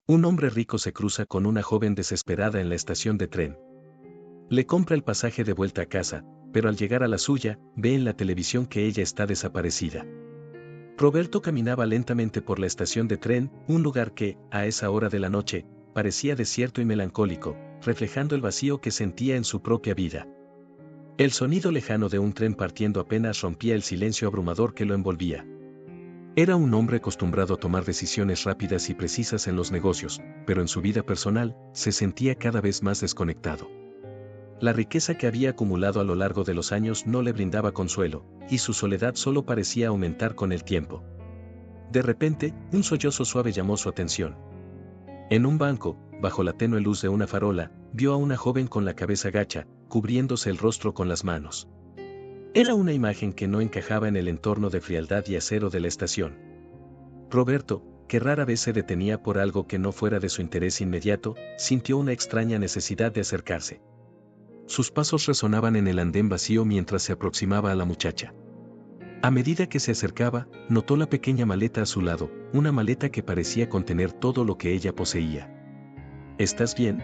Un hombre rico se cruza con una joven desesperada en la estación de tren. Le compra el pasaje de vuelta a casa, pero al llegar a la suya, ve en la televisión que ella está desaparecida. Roberto caminaba lentamente por la estación de tren, un lugar que, a esa hora de la noche, parecía desierto y melancólico, reflejando el vacío que sentía en su propia vida. El sonido lejano de un tren partiendo apenas rompía el silencio abrumador que lo envolvía. Era un hombre acostumbrado a tomar decisiones rápidas y precisas en los negocios, pero en su vida personal, se sentía cada vez más desconectado. La riqueza que había acumulado a lo largo de los años no le brindaba consuelo, y su soledad solo parecía aumentar con el tiempo. De repente, un sollozo suave llamó su atención. En un banco, bajo la tenue luz de una farola, vio a una joven con la cabeza gacha, cubriéndose el rostro con las manos. Era una imagen que no encajaba en el entorno de frialdad y acero de la estación. Roberto, que rara vez se detenía por algo que no fuera de su interés inmediato, sintió una extraña necesidad de acercarse. Sus pasos resonaban en el andén vacío mientras se aproximaba a la muchacha. A medida que se acercaba, notó la pequeña maleta a su lado, una maleta que parecía contener todo lo que ella poseía. ¿Estás bien?,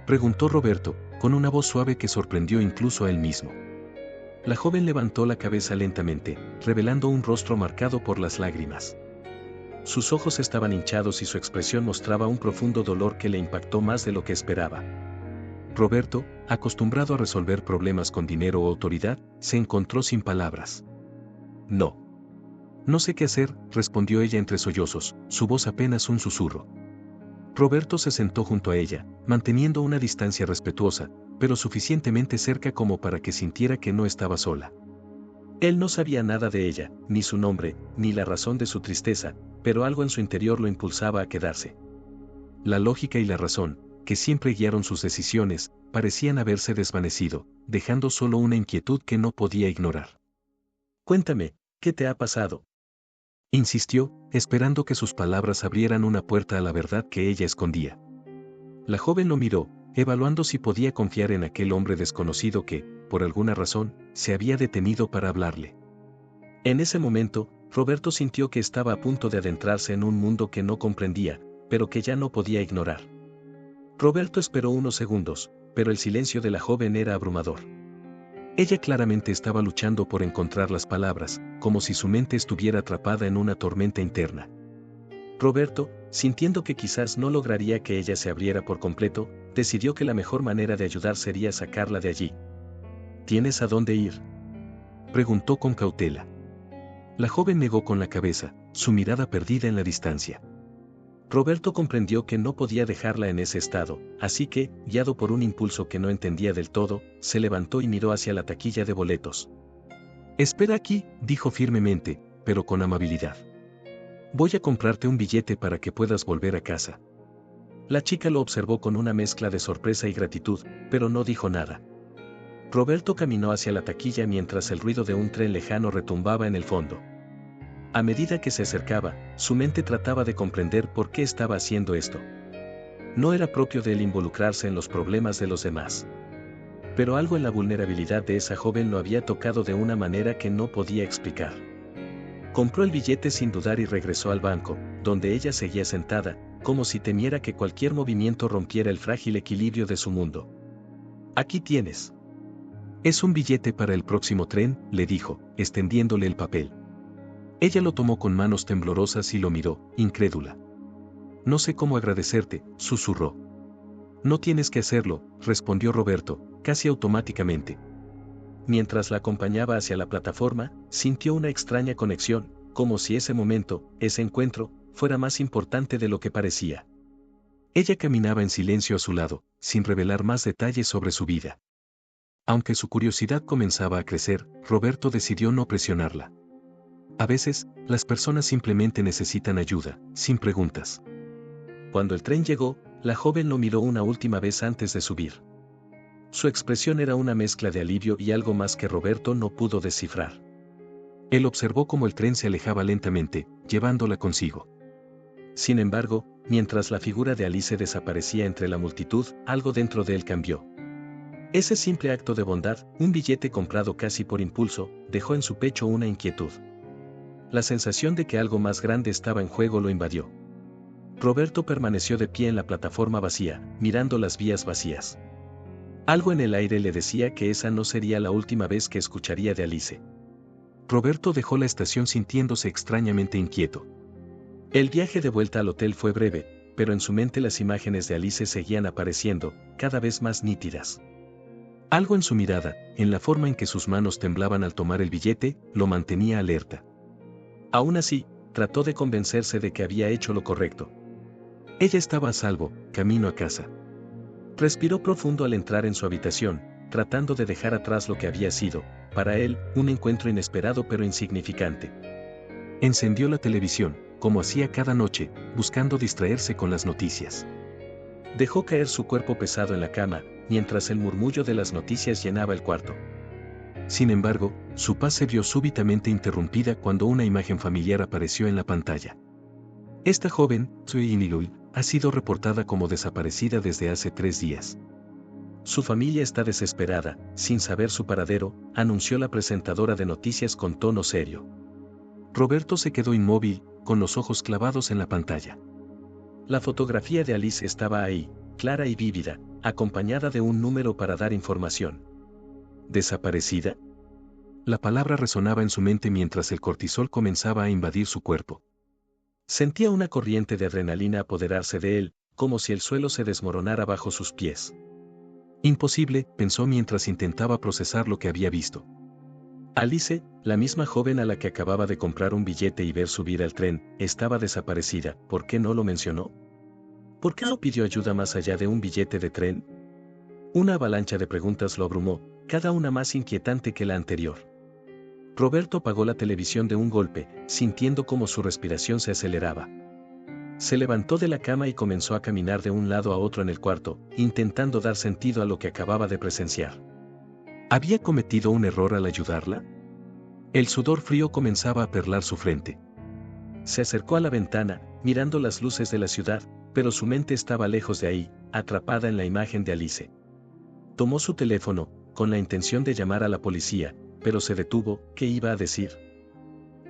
preguntó Roberto, con una voz suave que sorprendió incluso a él mismo. La joven levantó la cabeza lentamente, revelando un rostro marcado por las lágrimas. Sus ojos estaban hinchados y su expresión mostraba un profundo dolor que le impactó más de lo que esperaba. Roberto, acostumbrado a resolver problemas con dinero o autoridad, se encontró sin palabras. No sé qué hacer, respondió ella entre sollozos, su voz apenas un susurro. Roberto se sentó junto a ella, manteniendo una distancia respetuosa, pero suficientemente cerca como para que sintiera que no estaba sola. Él no sabía nada de ella, ni su nombre, ni la razón de su tristeza, pero algo en su interior lo impulsaba a quedarse. La lógica y la razón, que siempre guiaron sus decisiones, parecían haberse desvanecido, dejando solo una inquietud que no podía ignorar. «Cuéntame, ¿qué te ha pasado?», insistió, esperando que sus palabras abrieran una puerta a la verdad que ella escondía. La joven lo miró, evaluando si podía confiar en aquel hombre desconocido que, por alguna razón, se había detenido para hablarle. En ese momento, Roberto sintió que estaba a punto de adentrarse en un mundo que no comprendía, pero que ya no podía ignorar. Roberto esperó unos segundos, pero el silencio de la joven era abrumador. Ella claramente estaba luchando por encontrar las palabras, como si su mente estuviera atrapada en una tormenta interna. Roberto, sintiendo que quizás no lograría que ella se abriera por completo, decidió que la mejor manera de ayudar sería sacarla de allí. ¿Tienes a dónde ir?, preguntó con cautela. La joven negó con la cabeza, su mirada perdida en la distancia. Roberto comprendió que no podía dejarla en ese estado, así que, guiado por un impulso que no entendía del todo, se levantó y miró hacia la taquilla de boletos. «Espera aquí», dijo firmemente, pero con amabilidad. «Voy a comprarte un billete para que puedas volver a casa». La chica lo observó con una mezcla de sorpresa y gratitud, pero no dijo nada. Roberto caminó hacia la taquilla mientras el ruido de un tren lejano retumbaba en el fondo. A medida que se acercaba, su mente trataba de comprender por qué estaba haciendo esto. No era propio de él involucrarse en los problemas de los demás. Pero algo en la vulnerabilidad de esa joven lo había tocado de una manera que no podía explicar. Compró el billete sin dudar y regresó al banco, donde ella seguía sentada, como si temiera que cualquier movimiento rompiera el frágil equilibrio de su mundo. «Aquí tienes. Es un billete para el próximo tren», le dijo, extendiéndole el papel. Ella lo tomó con manos temblorosas y lo miró, incrédula. «No sé cómo agradecerte», susurró. «No tienes que hacerlo», respondió Roberto, casi automáticamente. Mientras la acompañaba hacia la plataforma, sintió una extraña conexión, como si ese momento, ese encuentro, fuera más importante de lo que parecía. Ella caminaba en silencio a su lado, sin revelar más detalles sobre su vida. Aunque su curiosidad comenzaba a crecer, Roberto decidió no presionarla. A veces, las personas simplemente necesitan ayuda, sin preguntas. Cuando el tren llegó, la joven lo miró una última vez antes de subir. Su expresión era una mezcla de alivio y algo más que Roberto no pudo descifrar. Él observó cómo el tren se alejaba lentamente, llevándola consigo. Sin embargo, mientras la figura de Alice desaparecía entre la multitud, algo dentro de él cambió. Ese simple acto de bondad, un billete comprado casi por impulso, dejó en su pecho una inquietud. La sensación de que algo más grande estaba en juego lo invadió. Roberto permaneció de pie en la plataforma vacía, mirando las vías vacías. Algo en el aire le decía que esa no sería la última vez que escucharía de Alice. Roberto dejó la estación sintiéndose extrañamente inquieto. El viaje de vuelta al hotel fue breve, pero en su mente las imágenes de Alice seguían apareciendo, cada vez más nítidas. Algo en su mirada, en la forma en que sus manos temblaban al tomar el billete, lo mantenía alerta. Aún así, trató de convencerse de que había hecho lo correcto. Ella estaba a salvo, camino a casa. Respiró profundo al entrar en su habitación, tratando de dejar atrás lo que había sido, para él, un encuentro inesperado pero insignificante. Encendió la televisión, como hacía cada noche, buscando distraerse con las noticias. Dejó caer su cuerpo pesado en la cama, mientras el murmullo de las noticias llenaba el cuarto. Sin embargo, su paz se vio súbitamente interrumpida cuando una imagen familiar apareció en la pantalla. Esta joven, Tsui Inilul, ha sido reportada como desaparecida desde hace 3 días. Su familia está desesperada, sin saber su paradero, anunció la presentadora de noticias con tono serio. Roberto se quedó inmóvil, con los ojos clavados en la pantalla. La fotografía de Alice estaba ahí, clara y vívida, acompañada de un número para dar información. ¿Desaparecida? La palabra resonaba en su mente mientras el cortisol comenzaba a invadir su cuerpo. Sentía una corriente de adrenalina apoderarse de él, como si el suelo se desmoronara bajo sus pies. Imposible, pensó mientras intentaba procesar lo que había visto. Alice, la misma joven a la que acababa de comprar un billete y ver subir al tren, estaba desaparecida. ¿Por qué no lo mencionó? ¿Por qué no pidió ayuda más allá de un billete de tren? Una avalancha de preguntas lo abrumó, cada una más inquietante que la anterior. Roberto apagó la televisión de un golpe, sintiendo cómo su respiración se aceleraba. Se levantó de la cama y comenzó a caminar de un lado a otro en el cuarto, intentando dar sentido a lo que acababa de presenciar. ¿Había cometido un error al ayudarla? El sudor frío comenzaba a perlar su frente. Se acercó a la ventana, mirando las luces de la ciudad, pero su mente estaba lejos de ahí, atrapada en la imagen de Alice. Tomó su teléfono, con la intención de llamar a la policía, pero se detuvo. ¿Qué iba a decir?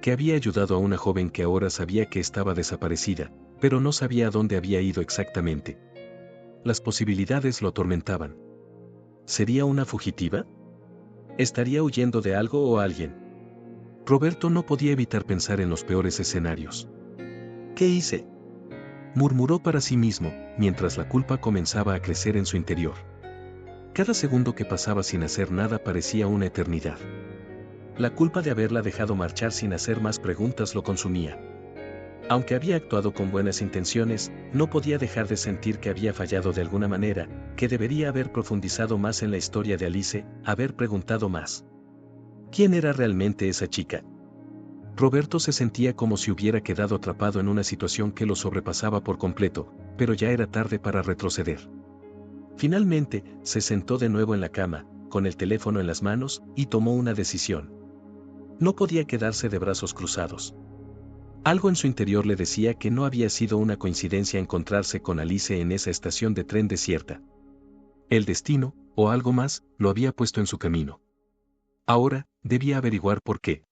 Que había ayudado a una joven que ahora sabía que estaba desaparecida, pero no sabía a dónde había ido exactamente. Las posibilidades lo atormentaban. ¿Sería una fugitiva? ¿Estaría huyendo de algo o alguien? Roberto no podía evitar pensar en los peores escenarios. ¿Qué hice?, murmuró para sí mismo, mientras la culpa comenzaba a crecer en su interior. Cada segundo que pasaba sin hacer nada parecía una eternidad. La culpa de haberla dejado marchar sin hacer más preguntas lo consumía. Aunque había actuado con buenas intenciones, no podía dejar de sentir que había fallado de alguna manera, que debería haber profundizado más en la historia de Alice, haber preguntado más. ¿Quién era realmente esa chica? Roberto se sentía como si hubiera quedado atrapado en una situación que lo sobrepasaba por completo, pero ya era tarde para retroceder. Finalmente, se sentó de nuevo en la cama, con el teléfono en las manos, y tomó una decisión. No podía quedarse de brazos cruzados. Algo en su interior le decía que no había sido una coincidencia encontrarse con Alice en esa estación de tren desierta. El destino, o algo más, lo había puesto en su camino. Ahora, debía averiguar por qué.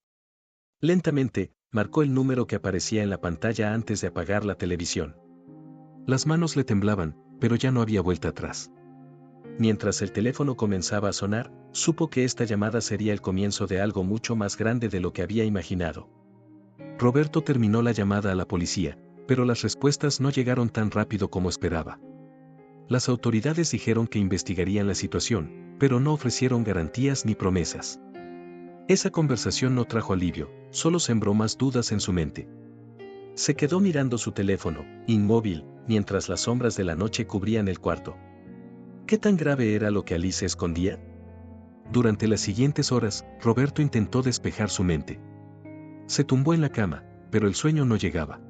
Lentamente, marcó el número que aparecía en la pantalla antes de apagar la televisión. Las manos le temblaban, pero ya no había vuelta atrás. Mientras el teléfono comenzaba a sonar, supo que esta llamada sería el comienzo de algo mucho más grande de lo que había imaginado. Roberto terminó la llamada a la policía, pero las respuestas no llegaron tan rápido como esperaba. Las autoridades dijeron que investigarían la situación, pero no ofrecieron garantías ni promesas. Esa conversación no trajo alivio, solo sembró más dudas en su mente. Se quedó mirando su teléfono, inmóvil, mientras las sombras de la noche cubrían el cuarto. ¿Qué tan grave era lo que Alice escondía? Durante las siguientes horas, Roberto intentó despejar su mente. Se tumbó en la cama, pero el sueño no llegaba.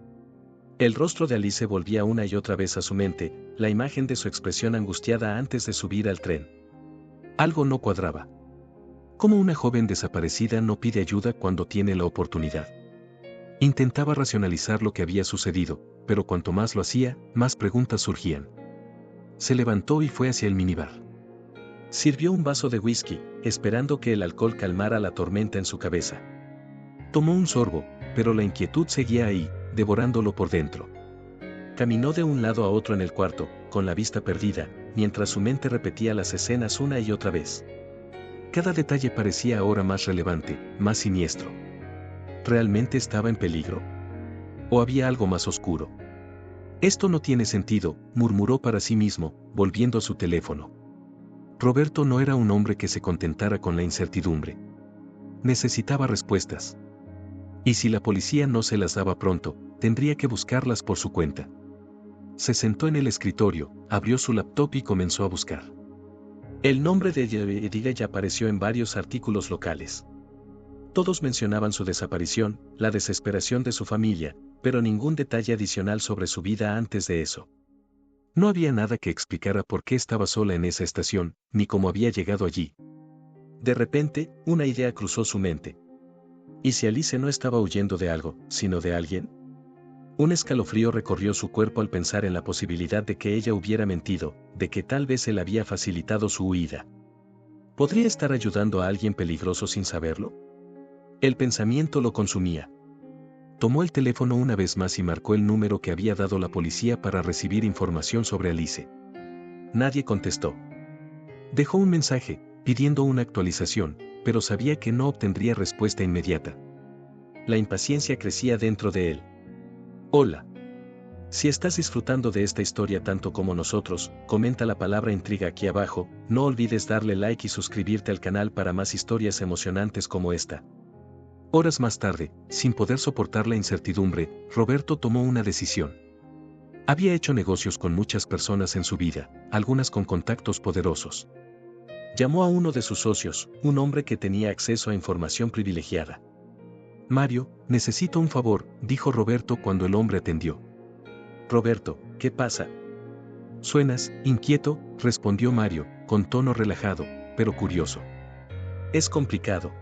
El rostro de Alice volvía una y otra vez a su mente, la imagen de su expresión angustiada antes de subir al tren. Algo no cuadraba. ¿Cómo una joven desaparecida no pide ayuda cuando tiene la oportunidad? Intentaba racionalizar lo que había sucedido, pero cuanto más lo hacía, más preguntas surgían. Se levantó y fue hacia el minibar. Sirvió un vaso de whisky, esperando que el alcohol calmara la tormenta en su cabeza. Tomó un sorbo, pero la inquietud seguía ahí, devorándolo por dentro. Caminó de un lado a otro en el cuarto, con la vista perdida, mientras su mente repetía las escenas una y otra vez. Cada detalle parecía ahora más relevante, más siniestro. ¿Realmente estaba en peligro? ¿O había algo más oscuro? Esto no tiene sentido, murmuró para sí mismo, volviendo a su teléfono. Roberto no era un hombre que se contentara con la incertidumbre. Necesitaba respuestas. Y si la policía no se las daba pronto, tendría que buscarlas por su cuenta. Se sentó en el escritorio, abrió su laptop y comenzó a buscar. El nombre de Edile ya apareció en varios artículos locales. Todos mencionaban su desaparición, la desesperación de su familia, pero ningún detalle adicional sobre su vida antes de eso. No había nada que explicara por qué estaba sola en esa estación, ni cómo había llegado allí. De repente, una idea cruzó su mente. ¿Y si Alice no estaba huyendo de algo, sino de alguien? Un escalofrío recorrió su cuerpo al pensar en la posibilidad de que ella hubiera mentido, de que tal vez él había facilitado su huida. ¿Podría estar ayudando a alguien peligroso sin saberlo? El pensamiento lo consumía. Tomó el teléfono una vez más y marcó el número que había dado la policía para recibir información sobre Alice. Nadie contestó. Dejó un mensaje, pidiendo una actualización, pero sabía que no obtendría respuesta inmediata. La impaciencia crecía dentro de él. Hola. Si estás disfrutando de esta historia tanto como nosotros, comenta la palabra intriga aquí abajo, no olvides darle like y suscribirte al canal para más historias emocionantes como esta. Horas más tarde, sin poder soportar la incertidumbre, Roberto tomó una decisión. Había hecho negocios con muchas personas en su vida, algunas con contactos poderosos. Llamó a uno de sus socios, un hombre que tenía acceso a información privilegiada. Mario, necesito un favor, dijo Roberto cuando el hombre atendió. Roberto, ¿qué pasa? Suenas inquieto, respondió Mario, con tono relajado, pero curioso. Es complicado.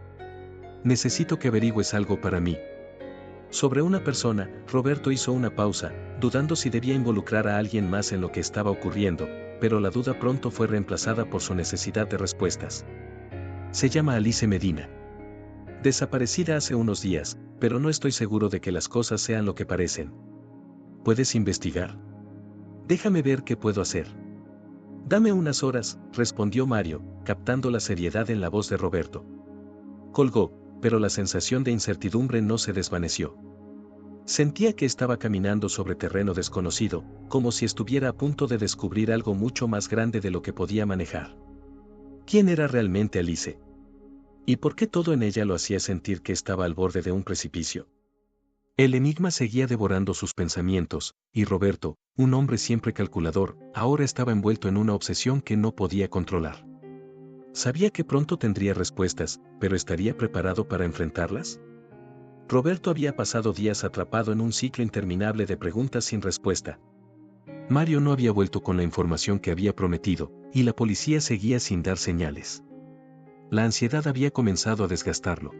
Necesito que averigües algo para mí. Sobre una persona, Roberto hizo una pausa, dudando si debía involucrar a alguien más en lo que estaba ocurriendo, pero la duda pronto fue reemplazada por su necesidad de respuestas. Se llama Alice Medina. Desaparecida hace unos días, pero no estoy seguro de que las cosas sean lo que parecen. ¿Puedes investigar? Déjame ver qué puedo hacer. Dame unas horas, respondió Mario, captando la seriedad en la voz de Roberto. Colgó, pero la sensación de incertidumbre no se desvaneció. Sentía que estaba caminando sobre terreno desconocido, como si estuviera a punto de descubrir algo mucho más grande de lo que podía manejar. ¿Quién era realmente Alice? ¿Y por qué todo en ella lo hacía sentir que estaba al borde de un precipicio? El enigma seguía devorando sus pensamientos, y Roberto, un hombre siempre calculador, ahora estaba envuelto en una obsesión que no podía controlar. Sabía que pronto tendría respuestas, pero ¿estaría preparado para enfrentarlas? Roberto había pasado días atrapado en un ciclo interminable de preguntas sin respuesta. Mario no había vuelto con la información que había prometido, y la policía seguía sin dar señales. La ansiedad había comenzado a desgastarlo.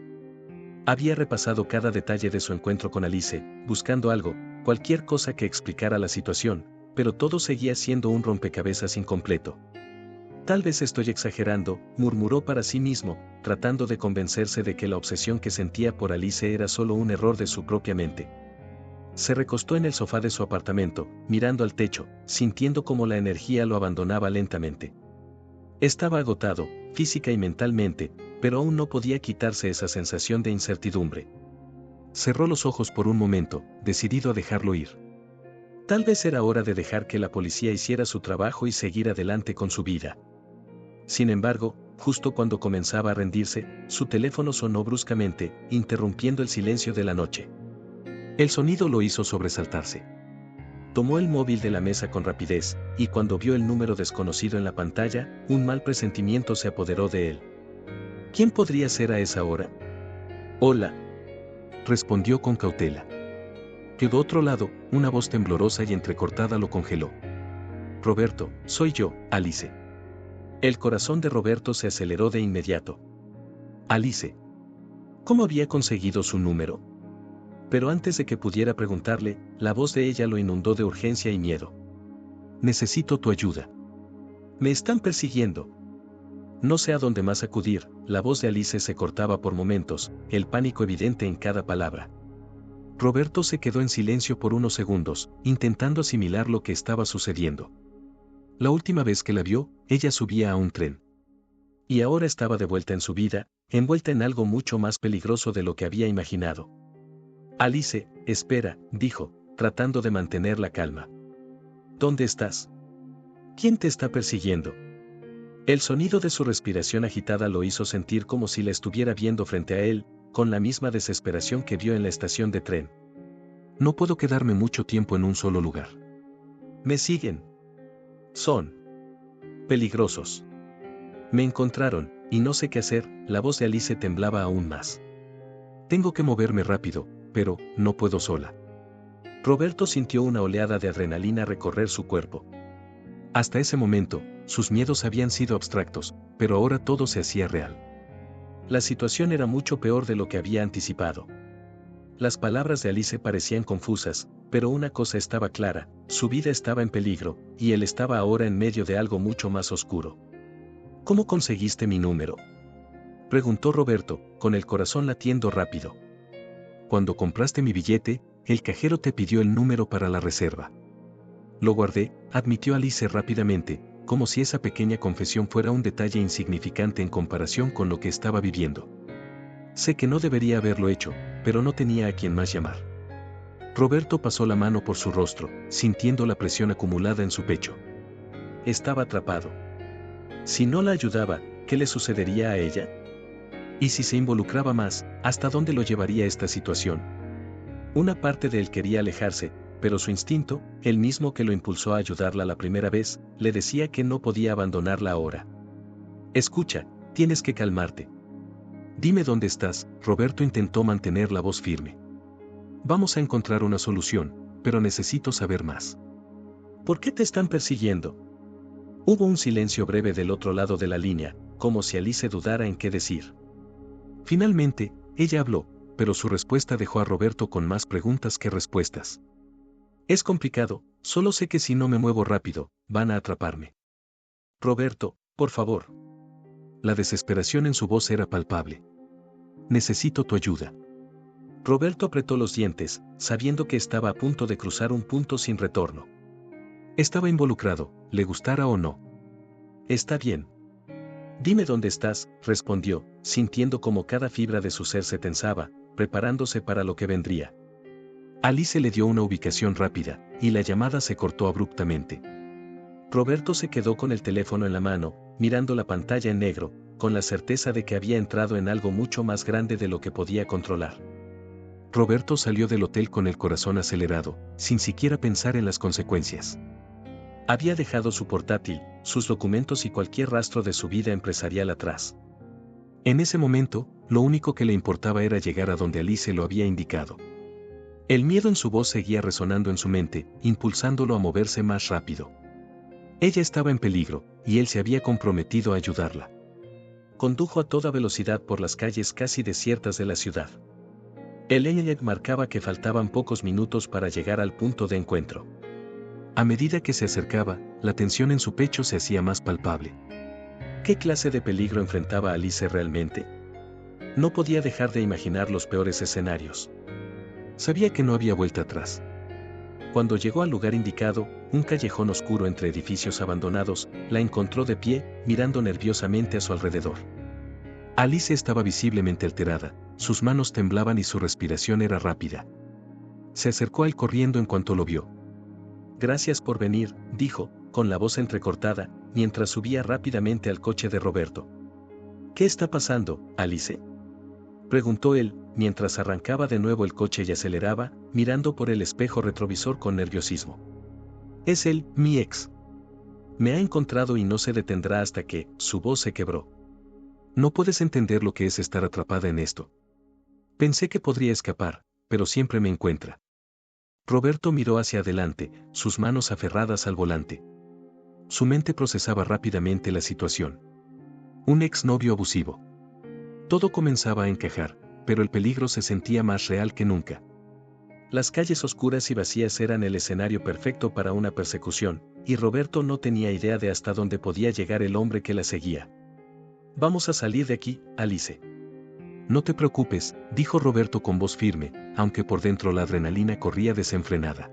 Había repasado cada detalle de su encuentro con Alice, buscando algo, cualquier cosa que explicara la situación, pero todo seguía siendo un rompecabezas incompleto. Tal vez estoy exagerando, murmuró para sí mismo, tratando de convencerse de que la obsesión que sentía por Alice era solo un error de su propia mente. Se recostó en el sofá de su apartamento, mirando al techo, sintiendo cómo la energía lo abandonaba lentamente. Estaba agotado, física y mentalmente, pero aún no podía quitarse esa sensación de incertidumbre. Cerró los ojos por un momento, decidido a dejarlo ir. Tal vez era hora de dejar que la policía hiciera su trabajo y seguir adelante con su vida. Sin embargo, justo cuando comenzaba a rendirse, su teléfono sonó bruscamente, interrumpiendo el silencio de la noche. El sonido lo hizo sobresaltarse. Tomó el móvil de la mesa con rapidez, y cuando vio el número desconocido en la pantalla, un mal presentimiento se apoderó de él. ¿Quién podría ser a esa hora? Hola, respondió con cautela. De otro lado, una voz temblorosa y entrecortada lo congeló. Roberto, soy yo, Alice. El corazón de Roberto se aceleró de inmediato. Alice. ¿Cómo había conseguido su número? Pero antes de que pudiera preguntarle, la voz de ella lo inundó de urgencia y miedo. Necesito tu ayuda. Me están persiguiendo. No sé a dónde más acudir, la voz de Alice se cortaba por momentos, el pánico evidente en cada palabra. Roberto se quedó en silencio por unos segundos, intentando asimilar lo que estaba sucediendo. La última vez que la vio, ella subía a un tren. Y ahora estaba de vuelta en su vida, envuelta en algo mucho más peligroso de lo que había imaginado. Alice, espera, dijo, tratando de mantener la calma. ¿Dónde estás? ¿Quién te está persiguiendo? El sonido de su respiración agitada lo hizo sentir como si la estuviera viendo frente a él, con la misma desesperación que vio en la estación de tren. No puedo quedarme mucho tiempo en un solo lugar. Me siguen. Son peligrosos. Me encontraron, y no sé qué hacer. La voz de Alice temblaba aún más. Tengo que moverme rápido, pero no puedo sola. Roberto sintió una oleada de adrenalina recorrer su cuerpo. Hasta ese momento, sus miedos habían sido abstractos, pero ahora todo se hacía real. La situación era mucho peor de lo que había anticipado. Las palabras de Alice parecían confusas, pero una cosa estaba clara, su vida estaba en peligro, y él estaba ahora en medio de algo mucho más oscuro. ¿Cómo conseguiste mi número?, preguntó Roberto, con el corazón latiendo rápido. Cuando compraste mi billete, el cajero te pidió el número para la reserva. Lo guardé, admitió Alice rápidamente, como si esa pequeña confesión fuera un detalle insignificante en comparación con lo que estaba viviendo. Sé que no debería haberlo hecho, pero no tenía a quien más llamar. Roberto pasó la mano por su rostro, sintiendo la presión acumulada en su pecho. Estaba atrapado. Si no la ayudaba, ¿qué le sucedería a ella? Y si se involucraba más, ¿hasta dónde lo llevaría esta situación? Una parte de él quería alejarse, pero su instinto, el mismo que lo impulsó a ayudarla la primera vez, le decía que no podía abandonarla ahora. Escucha, tienes que calmarte. Dime dónde estás. Roberto intentó mantener la voz firme. Vamos a encontrar una solución, pero necesito saber más. ¿Por qué te están persiguiendo? Hubo un silencio breve del otro lado de la línea, como si Alice dudara en qué decir. Finalmente, ella habló, pero su respuesta dejó a Roberto con más preguntas que respuestas. Es complicado, solo sé que si no me muevo rápido, van a atraparme. Roberto, por favor. La desesperación en su voz era palpable. Necesito tu ayuda. Roberto apretó los dientes, sabiendo que estaba a punto de cruzar un punto sin retorno. Estaba involucrado, le gustara o no. Está bien. Dime dónde estás, respondió, sintiendo como cada fibra de su ser se tensaba, preparándose para lo que vendría. Alice le dio una ubicación rápida, y la llamada se cortó abruptamente. Roberto se quedó con el teléfono en la mano, mirando la pantalla en negro, con la certeza de que había entrado en algo mucho más grande de lo que podía controlar. Roberto salió del hotel con el corazón acelerado, sin siquiera pensar en las consecuencias. Había dejado su portátil, sus documentos y cualquier rastro de su vida empresarial atrás. En ese momento, lo único que le importaba era llegar a donde Alice lo había indicado. El miedo en su voz seguía resonando en su mente, impulsándolo a moverse más rápido. Ella estaba en peligro, y él se había comprometido a ayudarla. Condujo a toda velocidad por las calles casi desiertas de la ciudad. El ENIAC marcaba que faltaban pocos minutos para llegar al punto de encuentro. A medida que se acercaba, la tensión en su pecho se hacía más palpable. ¿Qué clase de peligro enfrentaba Alice realmente? No podía dejar de imaginar los peores escenarios. Sabía que no había vuelta atrás. Cuando llegó al lugar indicado, un callejón oscuro entre edificios abandonados, la encontró de pie, mirando nerviosamente a su alrededor. Alice estaba visiblemente alterada, sus manos temblaban y su respiración era rápida. Se acercó a él corriendo en cuanto lo vio. Gracias por venir, dijo, con la voz entrecortada, mientras subía rápidamente al coche de Roberto. ¿Qué está pasando, Alice?, preguntó él, mientras arrancaba de nuevo el coche y aceleraba, mirando por el espejo retrovisor con nerviosismo. Es él, mi ex. Me ha encontrado y no se detendrá hasta que, su voz se quebró. No puedes entender lo que es estar atrapada en esto. Pensé que podría escapar, pero siempre me encuentra. Roberto miró hacia adelante, sus manos aferradas al volante. Su mente procesaba rápidamente la situación. Un exnovio abusivo. Todo comenzaba a encajar, pero el peligro se sentía más real que nunca. Las calles oscuras y vacías eran el escenario perfecto para una persecución, y Roberto no tenía idea de hasta dónde podía llegar el hombre que la seguía. Vamos a salir de aquí, Alice. No te preocupes, dijo Roberto con voz firme, aunque por dentro la adrenalina corría desenfrenada.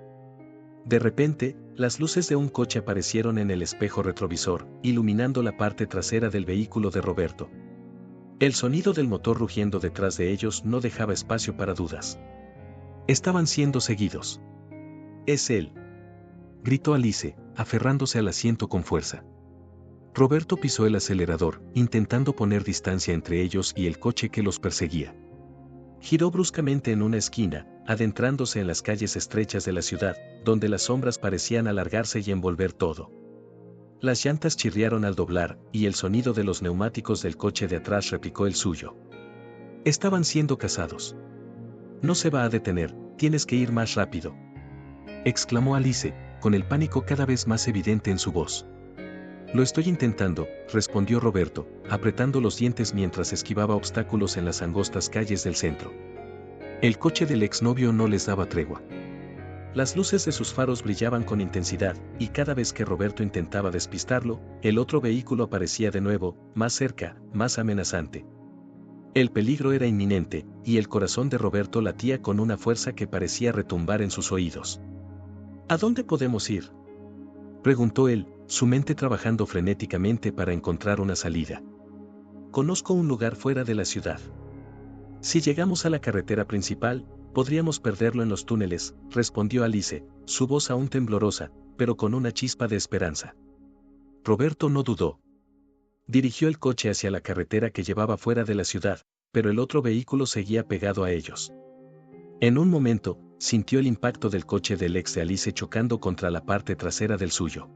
De repente, las luces de un coche aparecieron en el espejo retrovisor, iluminando la parte trasera del vehículo de Roberto. El sonido del motor rugiendo detrás de ellos no dejaba espacio para dudas. Estaban siendo seguidos. «Es él», gritó Alice, aferrándose al asiento con fuerza. Roberto pisó el acelerador, intentando poner distancia entre ellos y el coche que los perseguía. Giró bruscamente en una esquina, adentrándose en las calles estrechas de la ciudad, donde las sombras parecían alargarse y envolver todo. Las llantas chirriaron al doblar, y el sonido de los neumáticos del coche de atrás replicó el suyo. Estaban siendo cazados. «No se va a detener, tienes que ir más rápido», exclamó Alice, con el pánico cada vez más evidente en su voz. «Lo estoy intentando», respondió Roberto, apretando los dientes mientras esquivaba obstáculos en las angostas calles del centro. El coche del exnovio no les daba tregua. Las luces de sus faros brillaban con intensidad, y cada vez que Roberto intentaba despistarlo, el otro vehículo aparecía de nuevo, más cerca, más amenazante. El peligro era inminente, y el corazón de Roberto latía con una fuerza que parecía retumbar en sus oídos. «¿A dónde podemos ir?», preguntó él, su mente trabajando frenéticamente para encontrar una salida. «Conozco un lugar fuera de la ciudad. Si llegamos a la carretera principal, podríamos perderlo en los túneles», respondió Alice, su voz aún temblorosa, pero con una chispa de esperanza. Roberto no dudó. Dirigió el coche hacia la carretera que llevaba fuera de la ciudad, pero el otro vehículo seguía pegado a ellos. En un momento, sintió el impacto del coche del ex de Alice chocando contra la parte trasera del suyo.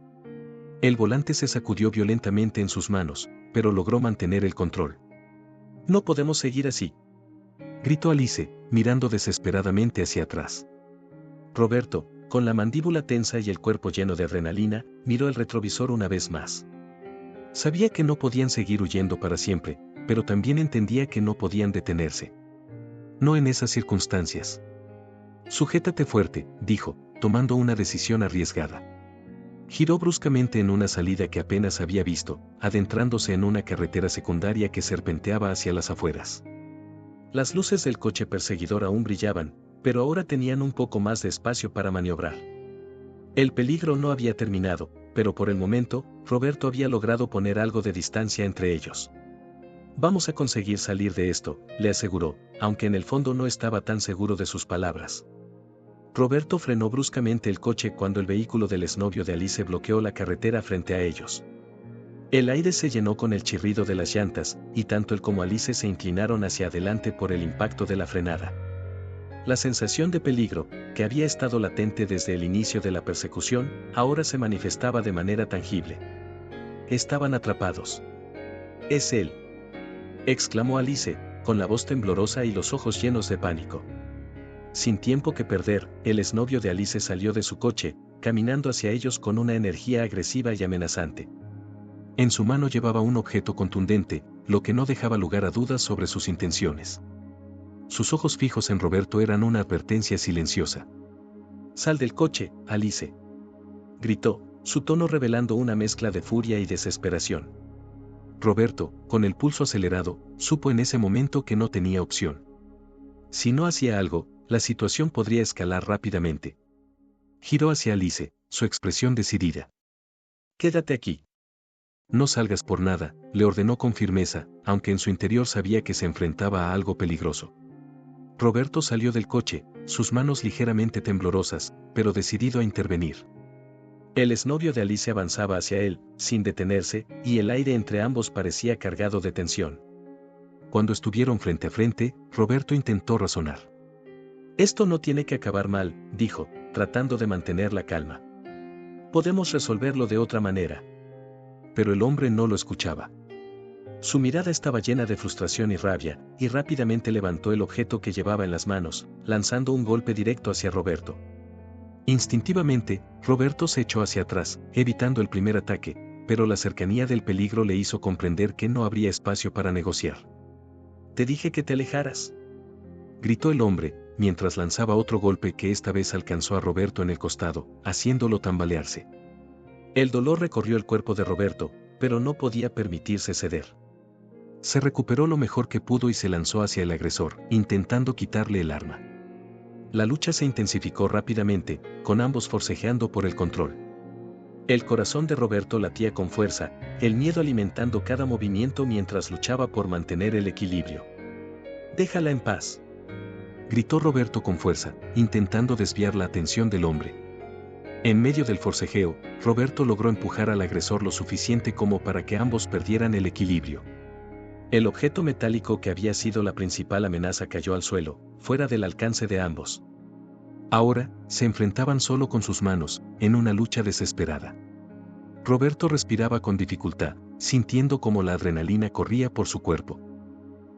El volante se sacudió violentamente en sus manos, pero logró mantener el control. «No podemos seguir así», gritó Alice, mirando desesperadamente hacia atrás. Roberto, con la mandíbula tensa y el cuerpo lleno de adrenalina, miró el retrovisor una vez más. Sabía que no podían seguir huyendo para siempre, pero también entendía que no podían detenerse. No en esas circunstancias. «Sujétate fuerte», dijo, tomando una decisión arriesgada. Giró bruscamente en una salida que apenas había visto, adentrándose en una carretera secundaria que serpenteaba hacia las afueras. Las luces del coche perseguidor aún brillaban, pero ahora tenían un poco más de espacio para maniobrar. El peligro no había terminado, pero por el momento, Roberto había logrado poner algo de distancia entre ellos. «Vamos a conseguir salir de esto», le aseguró, aunque en el fondo no estaba tan seguro de sus palabras. Roberto frenó bruscamente el coche cuando el vehículo del exnovio de Alice bloqueó la carretera frente a ellos. El aire se llenó con el chirrido de las llantas, y tanto él como Alice se inclinaron hacia adelante por el impacto de la frenada. La sensación de peligro, que había estado latente desde el inicio de la persecución, ahora se manifestaba de manera tangible. Estaban atrapados. «Es él», exclamó Alice, con la voz temblorosa y los ojos llenos de pánico. Sin tiempo que perder, el exnovio de Alice salió de su coche, caminando hacia ellos con una energía agresiva y amenazante. En su mano llevaba un objeto contundente, lo que no dejaba lugar a dudas sobre sus intenciones. Sus ojos fijos en Roberto eran una advertencia silenciosa. «Sal del coche, Alice», gritó, su tono revelando una mezcla de furia y desesperación. Roberto, con el pulso acelerado, supo en ese momento que no tenía opción. Si no hacía algo, la situación podría escalar rápidamente. Giró hacia Alice, su expresión decidida. «Quédate aquí. No salgas por nada», le ordenó con firmeza, aunque en su interior sabía que se enfrentaba a algo peligroso. Roberto salió del coche, sus manos ligeramente temblorosas, pero decidido a intervenir. El exnovio de Alice avanzaba hacia él, sin detenerse, y el aire entre ambos parecía cargado de tensión. Cuando estuvieron frente a frente, Roberto intentó razonar. «Esto no tiene que acabar mal», dijo, tratando de mantener la calma. «Podemos resolverlo de otra manera». Pero el hombre no lo escuchaba. Su mirada estaba llena de frustración y rabia, y rápidamente levantó el objeto que llevaba en las manos, lanzando un golpe directo hacia Roberto. Instintivamente, Roberto se echó hacia atrás, evitando el primer ataque, pero la cercanía del peligro le hizo comprender que no habría espacio para negociar. «Te dije que te alejaras», gritó el hombre, mientras lanzaba otro golpe que esta vez alcanzó a Roberto en el costado, haciéndolo tambalearse. El dolor recorrió el cuerpo de Roberto, pero no podía permitirse ceder. Se recuperó lo mejor que pudo y se lanzó hacia el agresor, intentando quitarle el arma. La lucha se intensificó rápidamente, con ambos forcejeando por el control. El corazón de Roberto latía con fuerza, el miedo alimentando cada movimiento mientras luchaba por mantener el equilibrio. «Déjala en paz», gritó Roberto con fuerza, intentando desviar la atención del hombre. En medio del forcejeo, Roberto logró empujar al agresor lo suficiente como para que ambos perdieran el equilibrio. El objeto metálico que había sido la principal amenaza cayó al suelo, fuera del alcance de ambos. Ahora, se enfrentaban solo con sus manos, en una lucha desesperada. Roberto respiraba con dificultad, sintiendo como la adrenalina corría por su cuerpo.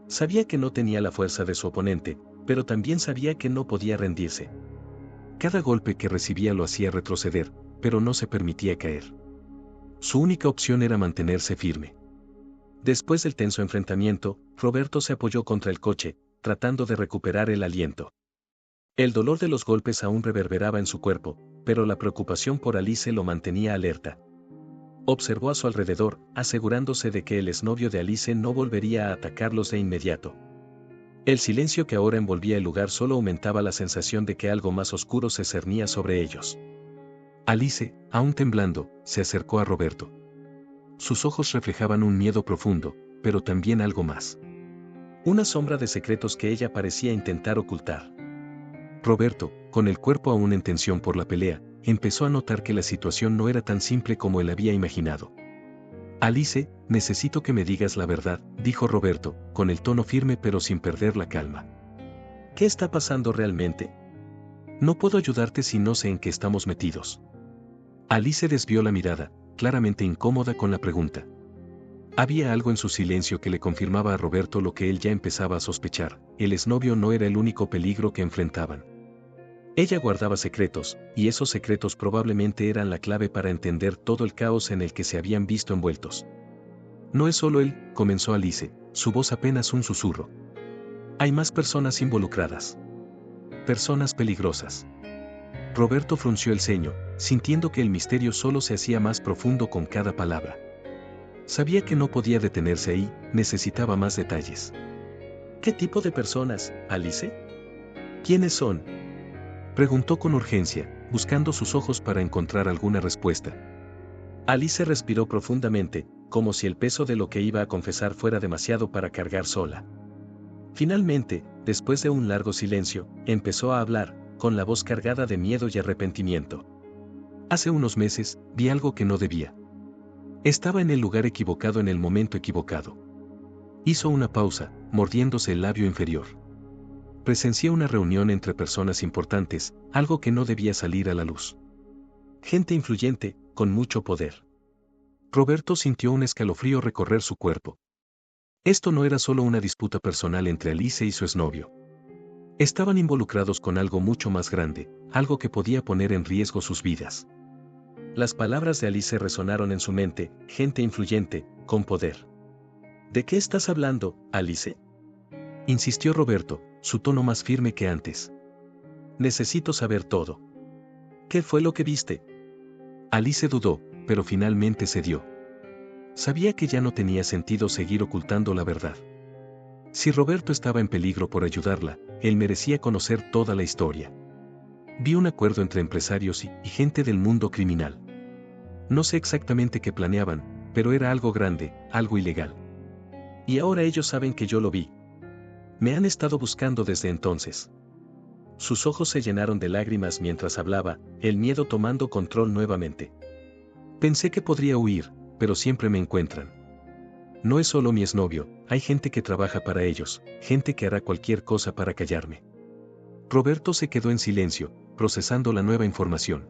Sabía que no tenía la fuerza de su oponente, pero también sabía que no podía rendirse. Cada golpe que recibía lo hacía retroceder, pero no se permitía caer. Su única opción era mantenerse firme. Después del tenso enfrentamiento, Roberto se apoyó contra el coche, tratando de recuperar el aliento. El dolor de los golpes aún reverberaba en su cuerpo, pero la preocupación por Alice lo mantenía alerta. Observó a su alrededor, asegurándose de que el exnovio de Alice no volvería a atacarlos de inmediato. El silencio que ahora envolvía el lugar solo aumentaba la sensación de que algo más oscuro se cernía sobre ellos. Alice, aún temblando, se acercó a Roberto. Sus ojos reflejaban un miedo profundo, pero también algo más. Una sombra de secretos que ella parecía intentar ocultar. Roberto, con el cuerpo aún en tensión por la pelea, empezó a notar que la situación no era tan simple como él había imaginado. «Alice, necesito que me digas la verdad», dijo Roberto, con el tono firme pero sin perder la calma. «¿Qué está pasando realmente? No puedo ayudarte si no sé en qué estamos metidos». Alice desvió la mirada, claramente incómoda con la pregunta. Había algo en su silencio que le confirmaba a Roberto lo que él ya empezaba a sospechar: el exnovio no era el único peligro que enfrentaban. Ella guardaba secretos, y esos secretos probablemente eran la clave para entender todo el caos en el que se habían visto envueltos. «No es solo él», comenzó Alice, su voz apenas un susurro. «Hay más personas involucradas. Personas peligrosas». Roberto frunció el ceño, sintiendo que el misterio solo se hacía más profundo con cada palabra. Sabía que no podía detenerse ahí, necesitaba más detalles. «¿Qué tipo de personas, Alice? ¿Quiénes son?», preguntó con urgencia, buscando sus ojos para encontrar alguna respuesta. Alice respiró profundamente, como si el peso de lo que iba a confesar fuera demasiado para cargar sola. Finalmente, después de un largo silencio, empezó a hablar, con la voz cargada de miedo y arrepentimiento. «Hace unos meses, vi algo que no debía. Estaba en el lugar equivocado en el momento equivocado». Hizo una pausa, mordiéndose el labio inferior. «Presencié una reunión entre personas importantes, algo que no debía salir a la luz. Gente influyente, con mucho poder». Roberto sintió un escalofrío recorrer su cuerpo. Esto no era solo una disputa personal entre Alice y su exnovio. Estaban involucrados con algo mucho más grande, algo que podía poner en riesgo sus vidas. Las palabras de Alice resonaron en su mente: gente influyente, con poder. «¿De qué estás hablando, Alice?», insistió Roberto, su tono más firme que antes. «Necesito saber todo. ¿Qué fue lo que viste?». Alice dudó, pero finalmente cedió. Sabía que ya no tenía sentido seguir ocultando la verdad. Si Roberto estaba en peligro por ayudarla, él merecía conocer toda la historia. «Vi un acuerdo entre empresarios y gente del mundo criminal. No sé exactamente qué planeaban, pero era algo grande, algo ilegal. Y ahora ellos saben que yo lo vi. Me han estado buscando desde entonces». Sus ojos se llenaron de lágrimas mientras hablaba, el miedo tomando control nuevamente. «Pensé que podría huir, pero siempre me encuentran. No es solo mi exnovio, hay gente que trabaja para ellos, gente que hará cualquier cosa para callarme». Roberto se quedó en silencio, procesando la nueva información.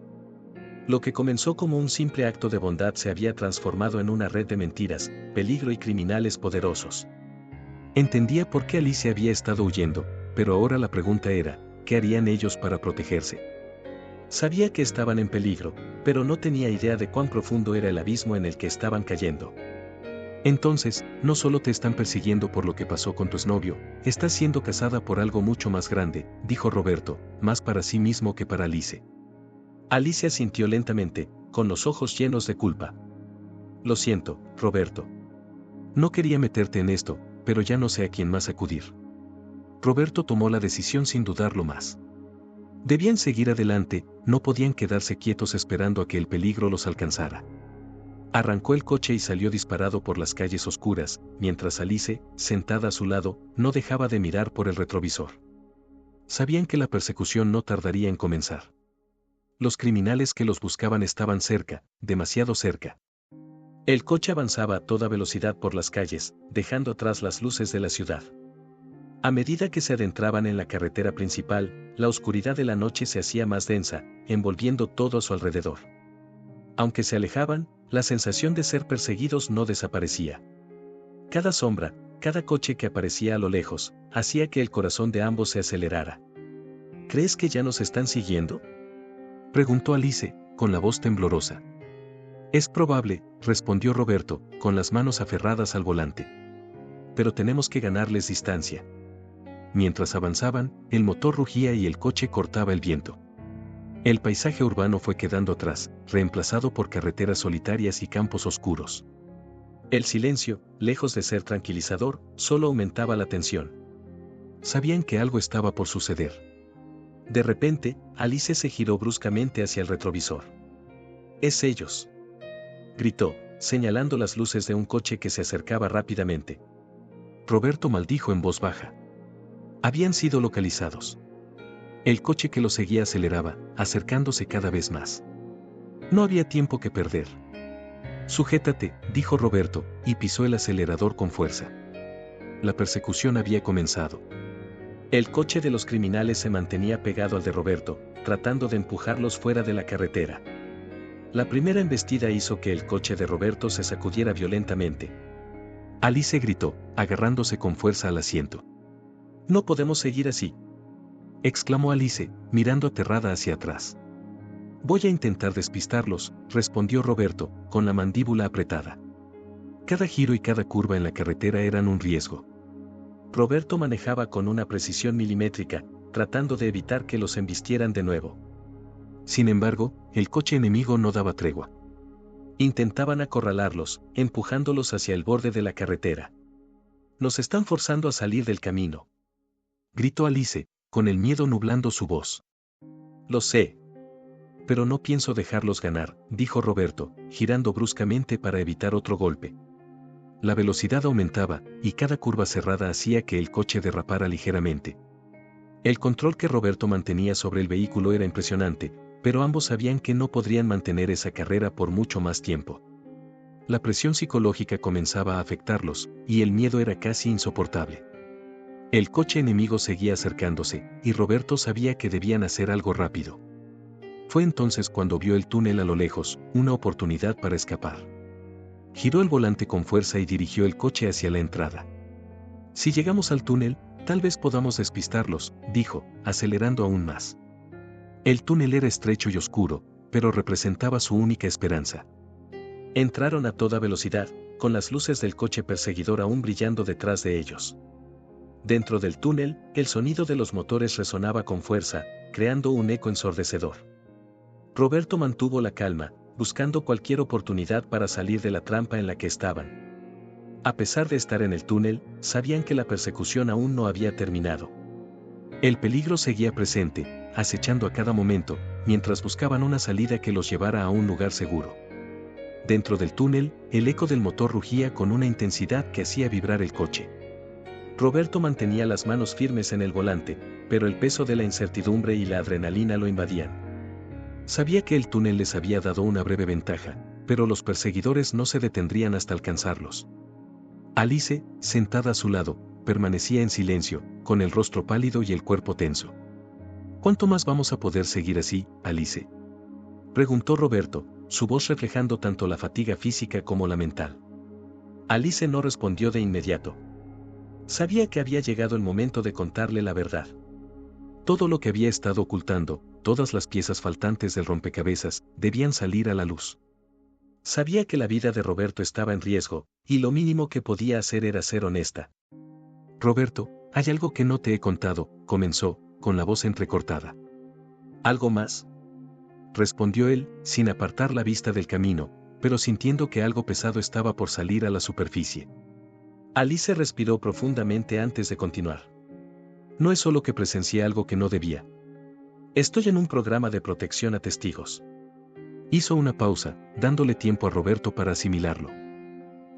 Lo que comenzó como un simple acto de bondad se había transformado en una red de mentiras, peligro y criminales poderosos. Entendía por qué Alice había estado huyendo, pero ahora la pregunta era: ¿qué harían ellos para protegerse? Sabía que estaban en peligro, pero no tenía idea de cuán profundo era el abismo en el que estaban cayendo. «Entonces, no solo te están persiguiendo por lo que pasó con tu exnovio, estás siendo cazada por algo mucho más grande», dijo Roberto, más para sí mismo que para Alice. Alice asintió lentamente, con los ojos llenos de culpa. «Lo siento, Roberto. No quería meterte en esto, pero ya no sé a quién más acudir. Roberto tomó la decisión sin dudarlo más. Debían seguir adelante, no podían quedarse quietos esperando a que el peligro los alcanzara. Arrancó el coche y salió disparado por las calles oscuras, mientras Alice, sentada a su lado, no dejaba de mirar por el retrovisor. Sabían que la persecución no tardaría en comenzar. Los criminales que los buscaban estaban cerca, demasiado cerca. El coche avanzaba a toda velocidad por las calles, dejando atrás las luces de la ciudad. A medida que se adentraban en la carretera principal, la oscuridad de la noche se hacía más densa, envolviendo todo a su alrededor. Aunque se alejaban, la sensación de ser perseguidos no desaparecía. Cada sombra, cada coche que aparecía a lo lejos, hacía que el corazón de ambos se acelerara. ¿Crees que ya nos están siguiendo?, preguntó Alice, con la voz temblorosa. Es probable, respondió Roberto, con las manos aferradas al volante. Pero tenemos que ganarles distancia. Mientras avanzaban, el motor rugía y el coche cortaba el viento. El paisaje urbano fue quedando atrás, reemplazado por carreteras solitarias y campos oscuros. El silencio, lejos de ser tranquilizador, solo aumentaba la tensión. Sabían que algo estaba por suceder. De repente, Alice se giró bruscamente hacia el retrovisor. «¡Es ellos!», gritó, señalando las luces de un coche que se acercaba rápidamente. Roberto maldijo en voz baja. Habían sido localizados. El coche que los seguía aceleraba, acercándose cada vez más. No había tiempo que perder. «Sujétate», dijo Roberto, y pisó el acelerador con fuerza. La persecución había comenzado. El coche de los criminales se mantenía pegado al de Roberto, tratando de empujarlos fuera de la carretera. La primera embestida hizo que el coche de Roberto se sacudiera violentamente. Alice gritó, agarrándose con fuerza al asiento. «No podemos seguir así», exclamó Alice, mirando aterrada hacia atrás. «Voy a intentar despistarlos», respondió Roberto, con la mandíbula apretada. Cada giro y cada curva en la carretera eran un riesgo. Roberto manejaba con una precisión milimétrica, tratando de evitar que los embistieran de nuevo. Sin embargo, el coche enemigo no daba tregua. Intentaban acorralarlos, empujándolos hacia el borde de la carretera. «Nos están forzando a salir del camino», gritó Alice, con el miedo nublando su voz. «Lo sé. Pero no pienso dejarlos ganar», dijo Roberto, girando bruscamente para evitar otro golpe. La velocidad aumentaba, y cada curva cerrada hacía que el coche derrapara ligeramente. El control que Roberto mantenía sobre el vehículo era impresionante, pero ambos sabían que no podrían mantener esa carrera por mucho más tiempo. La presión psicológica comenzaba a afectarlos, y el miedo era casi insoportable. El coche enemigo seguía acercándose, y Roberto sabía que debían hacer algo rápido. Fue entonces cuando vio el túnel a lo lejos, una oportunidad para escapar. Giró el volante con fuerza y dirigió el coche hacia la entrada. «Si llegamos al túnel, tal vez podamos despistarlos», dijo, acelerando aún más. El túnel era estrecho y oscuro, pero representaba su única esperanza. Entraron a toda velocidad, con las luces del coche perseguidor aún brillando detrás de ellos. Dentro del túnel, el sonido de los motores resonaba con fuerza, creando un eco ensordecedor. Roberto mantuvo la calma, buscando cualquier oportunidad para salir de la trampa en la que estaban. A pesar de estar en el túnel, sabían que la persecución aún no había terminado. El peligro seguía presente, acechando a cada momento, mientras buscaban una salida que los llevara a un lugar seguro. Dentro del túnel, el eco del motor rugía con una intensidad que hacía vibrar el coche. Roberto mantenía las manos firmes en el volante, pero el peso de la incertidumbre y la adrenalina lo invadían. Sabía que el túnel les había dado una breve ventaja, pero los perseguidores no se detendrían hasta alcanzarlos. Alice, sentada a su lado, permanecía en silencio, con el rostro pálido y el cuerpo tenso. «¿Cuánto más vamos a poder seguir así, Alice?», preguntó Roberto, su voz reflejando tanto la fatiga física como la mental. Alice no respondió de inmediato. Sabía que había llegado el momento de contarle la verdad. Todo lo que había estado ocultando, todas las piezas faltantes del rompecabezas, debían salir a la luz. Sabía que la vida de Roberto estaba en riesgo, y lo mínimo que podía hacer era ser honesta. «Roberto, hay algo que no te he contado», comenzó, con la voz entrecortada. «¿Algo más?», respondió él, sin apartar la vista del camino, pero sintiendo que algo pesado estaba por salir a la superficie. Alice respiró profundamente antes de continuar. No es solo que presencié algo que no debía. Estoy en un programa de protección a testigos. Hizo una pausa, dándole tiempo a Roberto para asimilarlo.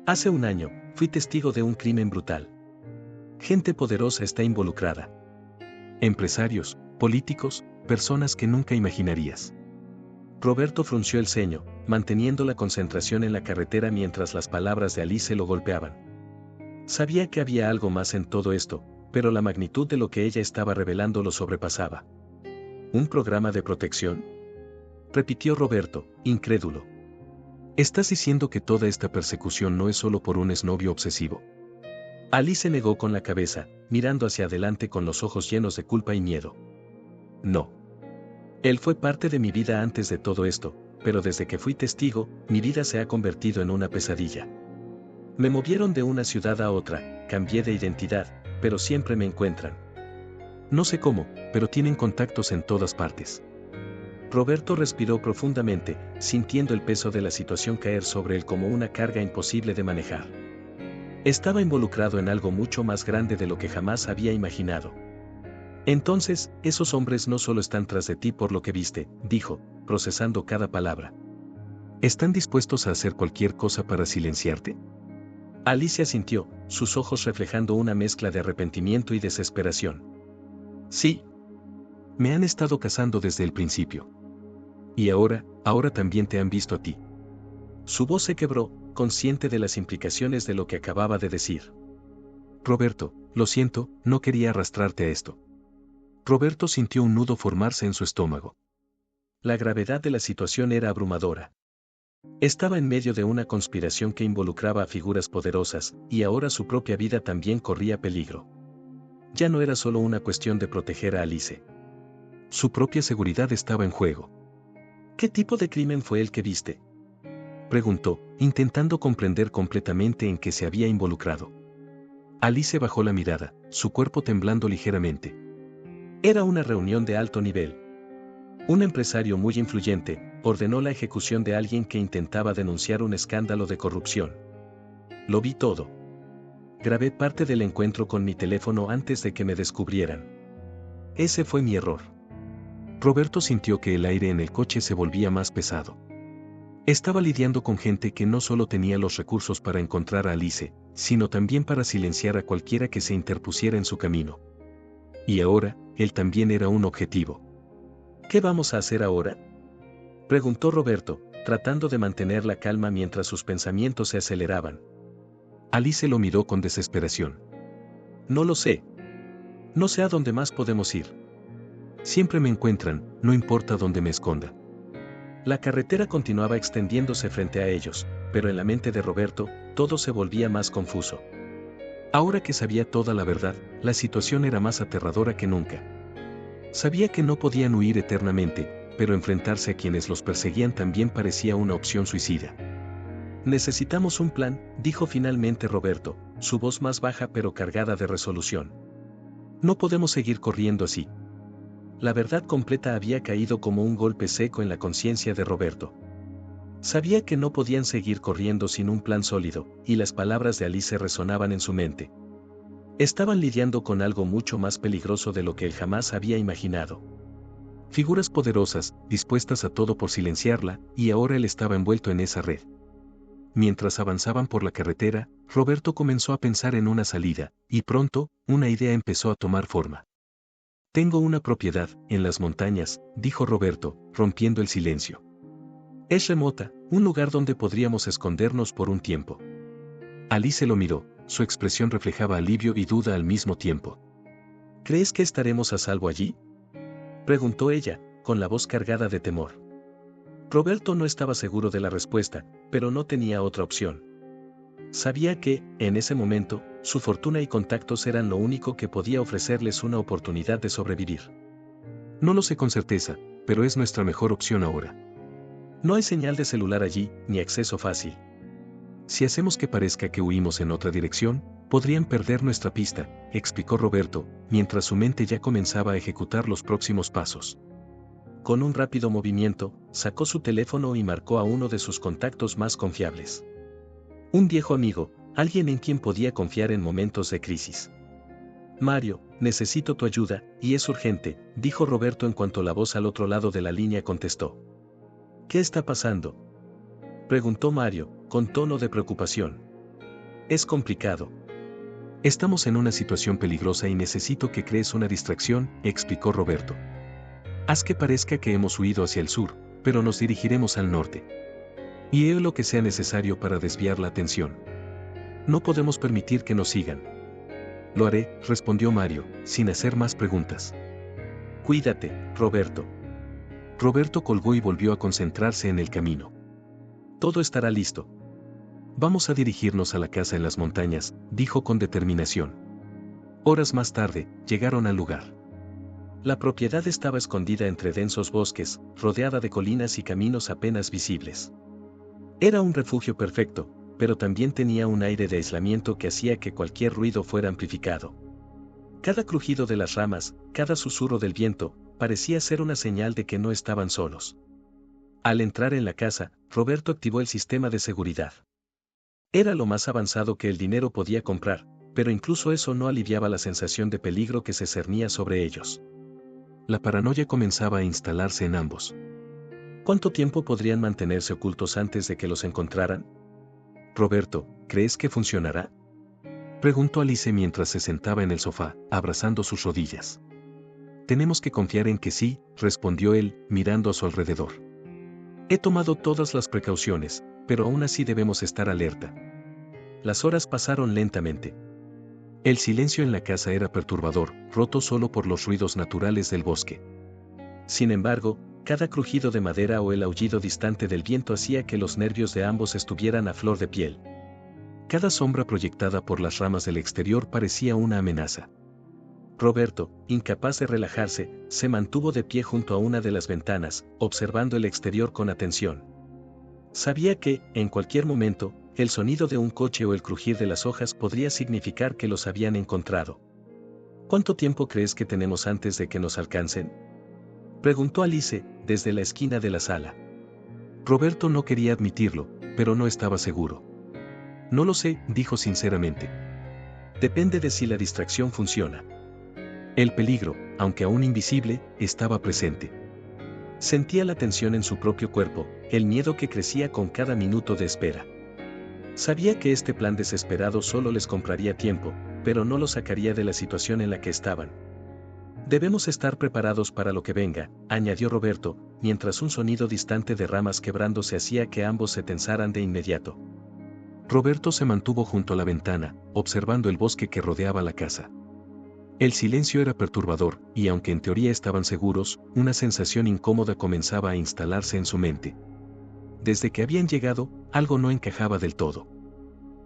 Hace un año, fui testigo de un crimen brutal. Gente poderosa está involucrada. Empresarios, políticos, personas que nunca imaginarías. Roberto frunció el ceño, manteniendo la concentración en la carretera mientras las palabras de Alice lo golpeaban. Sabía que había algo más en todo esto, pero la magnitud de lo que ella estaba revelando lo sobrepasaba. ¿Un programa de protección?, repitió Roberto, incrédulo. ¿Estás diciendo que toda esta persecución no es solo por un exnovio obsesivo? Alice negó con la cabeza, mirando hacia adelante con los ojos llenos de culpa y miedo. No. Él fue parte de mi vida antes de todo esto, pero desde que fui testigo, mi vida se ha convertido en una pesadilla. Me movieron de una ciudad a otra, cambié de identidad, pero siempre me encuentran. No sé cómo, pero tienen contactos en todas partes. Roberto respiró profundamente, sintiendo el peso de la situación caer sobre él como una carga imposible de manejar. Estaba involucrado en algo mucho más grande de lo que jamás había imaginado. Entonces, esos hombres no solo están tras de ti por lo que viste, dijo, procesando cada palabra. ¿Están dispuestos a hacer cualquier cosa para silenciarte? Alicia asintió, sus ojos reflejando una mezcla de arrepentimiento y desesperación. Sí. Me han estado cazando desde el principio. Y ahora también te han visto a ti. Su voz se quebró, consciente de las implicaciones de lo que acababa de decir. Roberto, lo siento, no quería arrastrarte a esto. Roberto sintió un nudo formarse en su estómago. La gravedad de la situación era abrumadora. Estaba en medio de una conspiración que involucraba a figuras poderosas, y ahora su propia vida también corría peligro. Ya no era solo una cuestión de proteger a Alice. Su propia seguridad estaba en juego. ¿Qué tipo de crimen fue el que viste?, preguntó, intentando comprender completamente en qué se había involucrado. Alice bajó la mirada, su cuerpo temblando ligeramente. Era una reunión de alto nivel. Un empresario muy influyente ordenó la ejecución de alguien que intentaba denunciar un escándalo de corrupción. Lo vi todo. Grabé parte del encuentro con mi teléfono antes de que me descubrieran. Ese fue mi error. Roberto sintió que el aire en el coche se volvía más pesado. Estaba lidiando con gente que no solo tenía los recursos para encontrar a Alice, sino también para silenciar a cualquiera que se interpusiera en su camino. Y ahora, él también era un objetivo. ¿Qué vamos a hacer ahora?, preguntó Roberto, tratando de mantener la calma mientras sus pensamientos se aceleraban. Alice lo miró con desesperación. No lo sé. No sé a dónde más podemos ir. Siempre me encuentran, no importa dónde me esconda. La carretera continuaba extendiéndose frente a ellos, pero en la mente de Roberto, todo se volvía más confuso. Ahora que sabía toda la verdad, la situación era más aterradora que nunca. Sabía que no podían huir eternamente, pero enfrentarse a quienes los perseguían también parecía una opción suicida. Necesitamos un plan, dijo finalmente Roberto, su voz más baja pero cargada de resolución. No podemos seguir corriendo así. La verdad completa había caído como un golpe seco en la conciencia de Roberto. Sabía que no podían seguir corriendo sin un plan sólido, y las palabras de Alice resonaban en su mente. Estaban lidiando con algo mucho más peligroso de lo que él jamás había imaginado. Figuras poderosas, dispuestas a todo por silenciarla, y ahora él estaba envuelto en esa red. Mientras avanzaban por la carretera, Roberto comenzó a pensar en una salida, y pronto, una idea empezó a tomar forma. Tengo una propiedad, en las montañas, dijo Roberto, rompiendo el silencio. Es remota, un lugar donde podríamos escondernos por un tiempo. Alice lo miró, su expresión reflejaba alivio y duda al mismo tiempo. ¿Crees que estaremos a salvo allí?, preguntó ella, con la voz cargada de temor. Roberto no estaba seguro de la respuesta, pero no tenía otra opción. Sabía que, en ese momento, su fortuna y contactos eran lo único que podía ofrecerles una oportunidad de sobrevivir. No lo sé con certeza, pero es nuestra mejor opción ahora. No hay señal de celular allí, ni acceso fácil. Si hacemos que parezca que huimos en otra dirección, podrían perder nuestra pista, explicó Roberto, mientras su mente ya comenzaba a ejecutar los próximos pasos. Con un rápido movimiento, sacó su teléfono y marcó a uno de sus contactos más confiables. Un viejo amigo, alguien en quien podía confiar en momentos de crisis. Mario, necesito tu ayuda, y es urgente, dijo Roberto en cuanto la voz al otro lado de la línea contestó. ¿Qué está pasando?, preguntó Mario, con tono de preocupación. Es complicado. Estamos en una situación peligrosa y necesito que crees una distracción, explicó Roberto. Haz que parezca que hemos huido hacia el sur, pero nos dirigiremos al norte. Y haré lo que sea necesario para desviar la atención. No podemos permitir que nos sigan. Lo haré, respondió Mario, sin hacer más preguntas. Cuídate, Roberto. Roberto colgó y volvió a concentrarse en el camino. Todo estará listo. Vamos a dirigirnos a la casa en las montañas, dijo con determinación. Horas más tarde, llegaron al lugar. La propiedad estaba escondida entre densos bosques, rodeada de colinas y caminos apenas visibles. Era un refugio perfecto, pero también tenía un aire de aislamiento que hacía que cualquier ruido fuera amplificado. Cada crujido de las ramas, cada susurro del viento, parecía ser una señal de que no estaban solos. Al entrar en la casa, Roberto activó el sistema de seguridad. Era lo más avanzado que el dinero podía comprar, pero incluso eso no aliviaba la sensación de peligro que se cernía sobre ellos. La paranoia comenzaba a instalarse en ambos. ¿Cuánto tiempo podrían mantenerse ocultos antes de que los encontraran? Roberto, ¿crees que funcionará?, preguntó Alice mientras se sentaba en el sofá, abrazando sus rodillas. Tenemos que confiar en que sí, respondió él, mirando a su alrededor. He tomado todas las precauciones, pero aún así debemos estar alerta. Las horas pasaron lentamente. El silencio en la casa era perturbador, roto solo por los ruidos naturales del bosque. Sin embargo, cada crujido de madera o el aullido distante del viento hacía que los nervios de ambos estuvieran a flor de piel. Cada sombra proyectada por las ramas del exterior parecía una amenaza. Roberto, incapaz de relajarse, se mantuvo de pie junto a una de las ventanas, observando el exterior con atención. Sabía que, en cualquier momento, el sonido de un coche o el crujir de las hojas podría significar que los habían encontrado. ¿Cuánto tiempo crees que tenemos antes de que nos alcancen?, preguntó Alice, desde la esquina de la sala. Roberto no quería admitirlo, pero no estaba seguro. No lo sé, dijo sinceramente. Depende de si la distracción funciona. El peligro, aunque aún invisible, estaba presente. Sentía la tensión en su propio cuerpo, el miedo que crecía con cada minuto de espera. Sabía que este plan desesperado solo les compraría tiempo, pero no los sacaría de la situación en la que estaban. Debemos estar preparados para lo que venga, añadió Roberto, mientras un sonido distante de ramas quebrándose hacía que ambos se tensaran de inmediato. Roberto se mantuvo junto a la ventana, observando el bosque que rodeaba la casa. El silencio era perturbador, y aunque en teoría estaban seguros, una sensación incómoda comenzaba a instalarse en su mente. Desde que habían llegado, algo no encajaba del todo.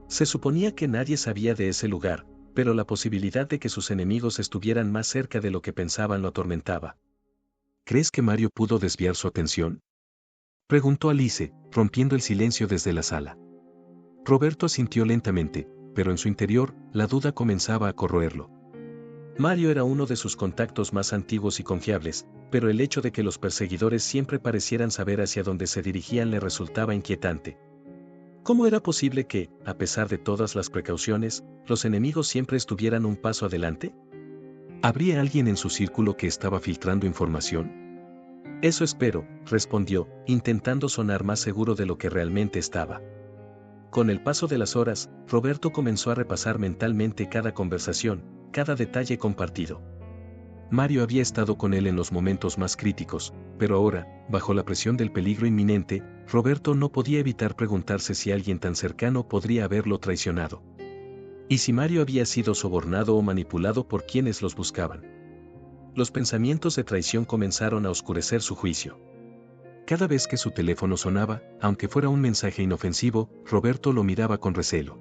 Se suponía que nadie sabía de ese lugar, pero la posibilidad de que sus enemigos estuvieran más cerca de lo que pensaban lo atormentaba. ¿Crees que Mario pudo desviar su atención?, preguntó Alice, rompiendo el silencio desde la sala. Roberto asintió lentamente, pero en su interior, la duda comenzaba a corroerlo. Mario era uno de sus contactos más antiguos y confiables, pero el hecho de que los perseguidores siempre parecieran saber hacia dónde se dirigían le resultaba inquietante. ¿Cómo era posible que, a pesar de todas las precauciones, los enemigos siempre estuvieran un paso adelante? ¿Habría alguien en su círculo que estaba filtrando información? Eso espero, respondió, intentando sonar más seguro de lo que realmente estaba. Con el paso de las horas, Roberto comenzó a repasar mentalmente cada conversación, cada detalle compartido. Mario había estado con él en los momentos más críticos, pero ahora, bajo la presión del peligro inminente, Roberto no podía evitar preguntarse si alguien tan cercano podría haberlo traicionado. ¿Y si Mario había sido sobornado o manipulado por quienes los buscaban? Los pensamientos de traición comenzaron a oscurecer su juicio. Cada vez que su teléfono sonaba, aunque fuera un mensaje inofensivo, Roberto lo miraba con recelo.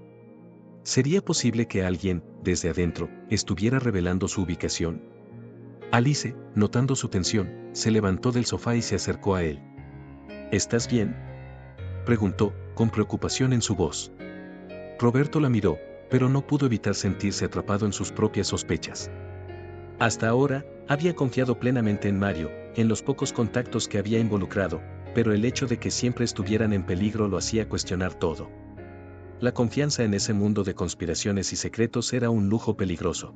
¿Sería posible que alguien, desde adentro, estuviera revelando su ubicación? Alice, notando su tensión, se levantó del sofá y se acercó a él. ¿Estás bien?, preguntó, con preocupación en su voz. Roberto la miró, pero no pudo evitar sentirse atrapado en sus propias sospechas. Hasta ahora, había confiado plenamente en Mario, en los pocos contactos que había involucrado, pero el hecho de que siempre estuvieran en peligro lo hacía cuestionar todo. la confianza en ese mundo de conspiraciones y secretos era un lujo peligroso.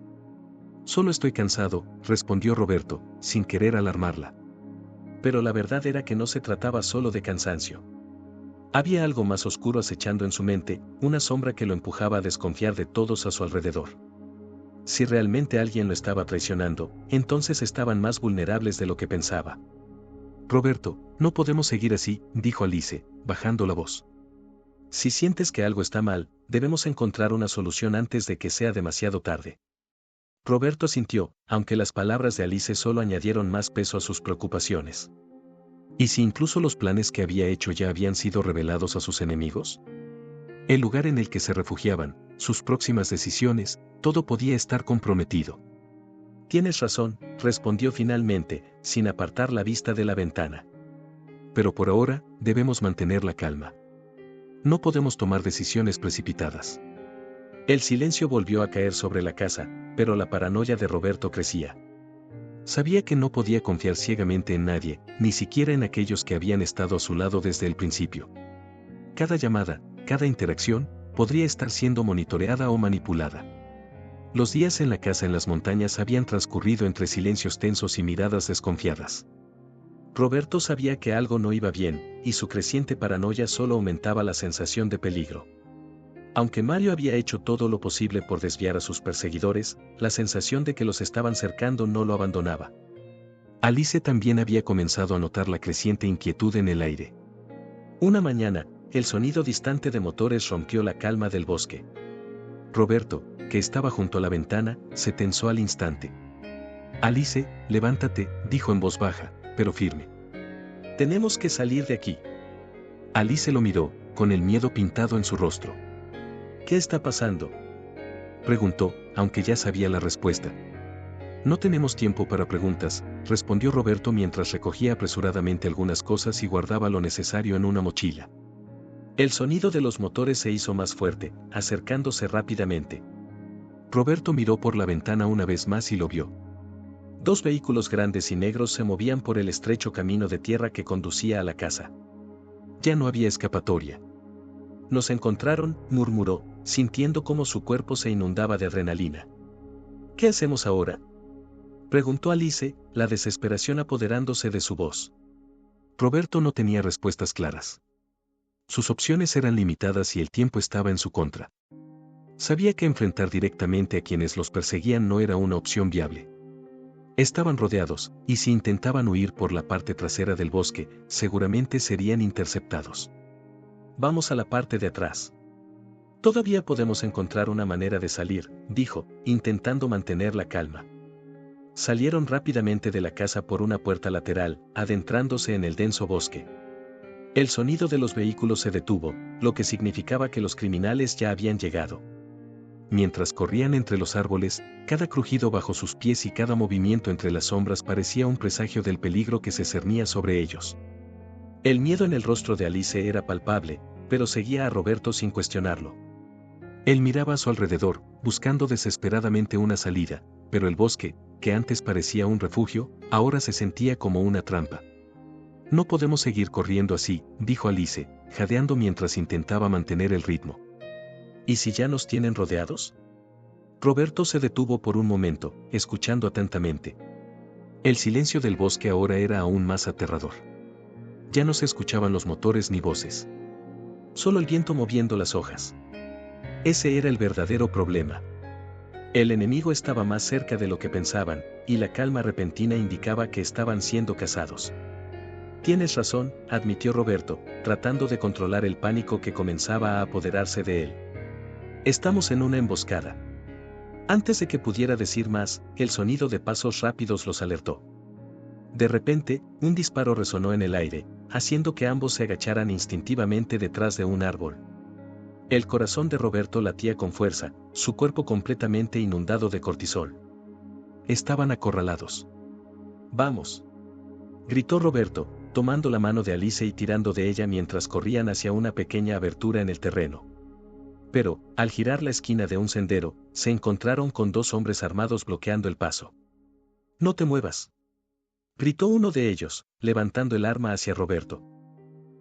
Solo estoy cansado, respondió Roberto, sin querer alarmarla. Pero la verdad era que no se trataba solo de cansancio. Había algo más oscuro acechando en su mente, una sombra que lo empujaba a desconfiar de todos a su alrededor. Si realmente alguien lo estaba traicionando, entonces estaban más vulnerables de lo que pensaba. Roberto, no podemos seguir así, dijo Alice, bajando la voz. Si sientes que algo está mal, debemos encontrar una solución antes de que sea demasiado tarde. Roberto asintió, aunque las palabras de Alice solo añadieron más peso a sus preocupaciones. ¿Y si incluso los planes que había hecho ya habían sido revelados a sus enemigos? El lugar en el que se refugiaban, sus próximas decisiones, todo podía estar comprometido. Tienes razón, respondió finalmente, sin apartar la vista de la ventana. Pero por ahora, debemos mantener la calma. No podemos tomar decisiones precipitadas. El silencio volvió a caer sobre la casa, pero la paranoia de Roberto crecía. Sabía que no podía confiar ciegamente en nadie, ni siquiera en aquellos que habían estado a su lado desde el principio. Cada llamada, cada interacción, podría estar siendo monitoreada o manipulada. Los días en la casa en las montañas habían transcurrido entre silencios tensos y miradas desconfiadas. Roberto sabía que algo no iba bien, y su creciente paranoia solo aumentaba la sensación de peligro. Aunque Mario había hecho todo lo posible por desviar a sus perseguidores, la sensación de que los estaban cercando no lo abandonaba. Alice también había comenzado a notar la creciente inquietud en el aire. Una mañana, el sonido distante de motores rompió la calma del bosque. Roberto, que estaba junto a la ventana, se tensó al instante. Alice, levántate, dijo en voz baja, pero firme. Tenemos que salir de aquí. Alice lo miró, con el miedo pintado en su rostro. ¿Qué está pasando?, preguntó, aunque ya sabía la respuesta. No tenemos tiempo para preguntas, respondió Roberto mientras recogía apresuradamente algunas cosas y guardaba lo necesario en una mochila. El sonido de los motores se hizo más fuerte, acercándose rápidamente. Roberto miró por la ventana una vez más y lo vio. 2 vehículos grandes y negros se movían por el estrecho camino de tierra que conducía a la casa. Ya no había escapatoria. Nos encontraron, murmuró, sintiendo cómo su cuerpo se inundaba de adrenalina. ¿Qué hacemos ahora?, preguntó Alice, la desesperación apoderándose de su voz. Roberto no tenía respuestas claras. Sus opciones eran limitadas y el tiempo estaba en su contra. Sabía que enfrentar directamente a quienes los perseguían no era una opción viable. Estaban rodeados, y si intentaban huir por la parte trasera del bosque, seguramente serían interceptados. Vamos a la parte de atrás. Todavía podemos encontrar una manera de salir, dijo, intentando mantener la calma. Salieron rápidamente de la casa por una puerta lateral, adentrándose en el denso bosque. El sonido de los vehículos se detuvo, lo que significaba que los criminales ya habían llegado. Mientras corrían entre los árboles, cada crujido bajo sus pies y cada movimiento entre las sombras parecía un presagio del peligro que se cernía sobre ellos. El miedo en el rostro de Alice era palpable, pero seguía a Roberto sin cuestionarlo. Él miraba a su alrededor, buscando desesperadamente una salida, pero el bosque, que antes parecía un refugio, ahora se sentía como una trampa. No podemos seguir corriendo así, dijo Alice, jadeando mientras intentaba mantener el ritmo. ¿Y si ya nos tienen rodeados? Roberto se detuvo por un momento, escuchando atentamente. El silencio del bosque ahora era aún más aterrador. Ya no se escuchaban los motores ni voces. Solo el viento moviendo las hojas. Ese era el verdadero problema. El enemigo estaba más cerca de lo que pensaban, y la calma repentina indicaba que estaban siendo cazados. Tienes razón, admitió Roberto, tratando de controlar el pánico que comenzaba a apoderarse de él. Estamos en una emboscada. Antes de que pudiera decir más, el sonido de pasos rápidos los alertó. De repente, un disparo resonó en el aire, haciendo que ambos se agacharan instintivamente detrás de un árbol. El corazón de Roberto latía con fuerza, su cuerpo completamente inundado de cortisol. Estaban acorralados. ¡Vamos!, gritó Roberto, tomando la mano de Alice y tirando de ella mientras corrían hacia una pequeña abertura en el terreno. Pero, al girar la esquina de un sendero, se encontraron con 2 hombres armados bloqueando el paso. «¡No te muevas!», gritó uno de ellos, levantando el arma hacia Roberto.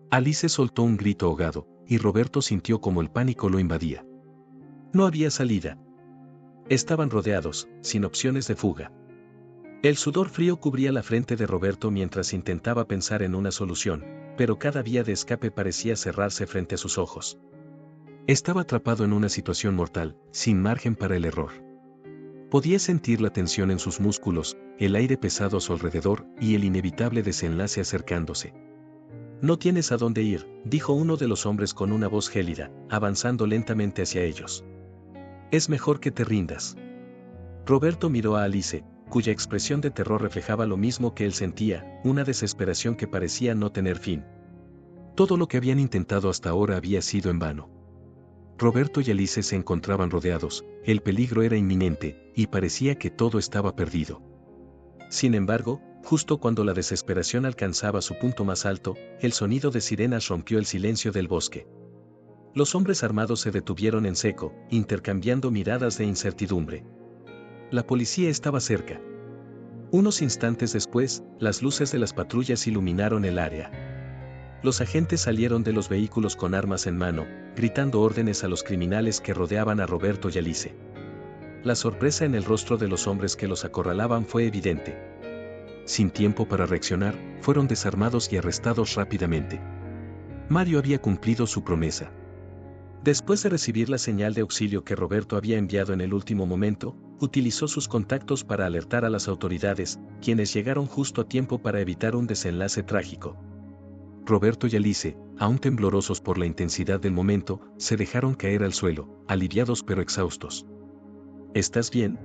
Alice soltó un grito ahogado, y Roberto sintió como el pánico lo invadía. No había salida. Estaban rodeados, sin opciones de fuga. El sudor frío cubría la frente de Roberto mientras intentaba pensar en una solución, pero cada vía de escape parecía cerrarse frente a sus ojos. Estaba atrapado en una situación mortal, sin margen para el error. Podía sentir la tensión en sus músculos, el aire pesado a su alrededor y el inevitable desenlace acercándose. «No tienes a dónde ir», dijo uno de los hombres con una voz gélida, avanzando lentamente hacia ellos. «Es mejor que te rindas». Roberto miró a Alice, cuya expresión de terror reflejaba lo mismo que él sentía, una desesperación que parecía no tener fin. Todo lo que habían intentado hasta ahora había sido en vano. Roberto y Alice se encontraban rodeados, el peligro era inminente, y parecía que todo estaba perdido. Sin embargo, justo cuando la desesperación alcanzaba su punto más alto, el sonido de sirenas rompió el silencio del bosque. Los hombres armados se detuvieron en seco, intercambiando miradas de incertidumbre. La policía estaba cerca. Unos instantes después, las luces de las patrullas iluminaron el área. Los agentes salieron de los vehículos con armas en mano, gritando órdenes a los criminales que rodeaban a Roberto y Alice. La sorpresa en el rostro de los hombres que los acorralaban fue evidente. Sin tiempo para reaccionar, fueron desarmados y arrestados rápidamente. Mario había cumplido su promesa. Después de recibir la señal de auxilio que Roberto había enviado en el último momento, utilizó sus contactos para alertar a las autoridades, quienes llegaron justo a tiempo para evitar un desenlace trágico. Roberto y Alice, aún temblorosos por la intensidad del momento, se dejaron caer al suelo, aliviados pero exhaustos. ¿Estás bien?,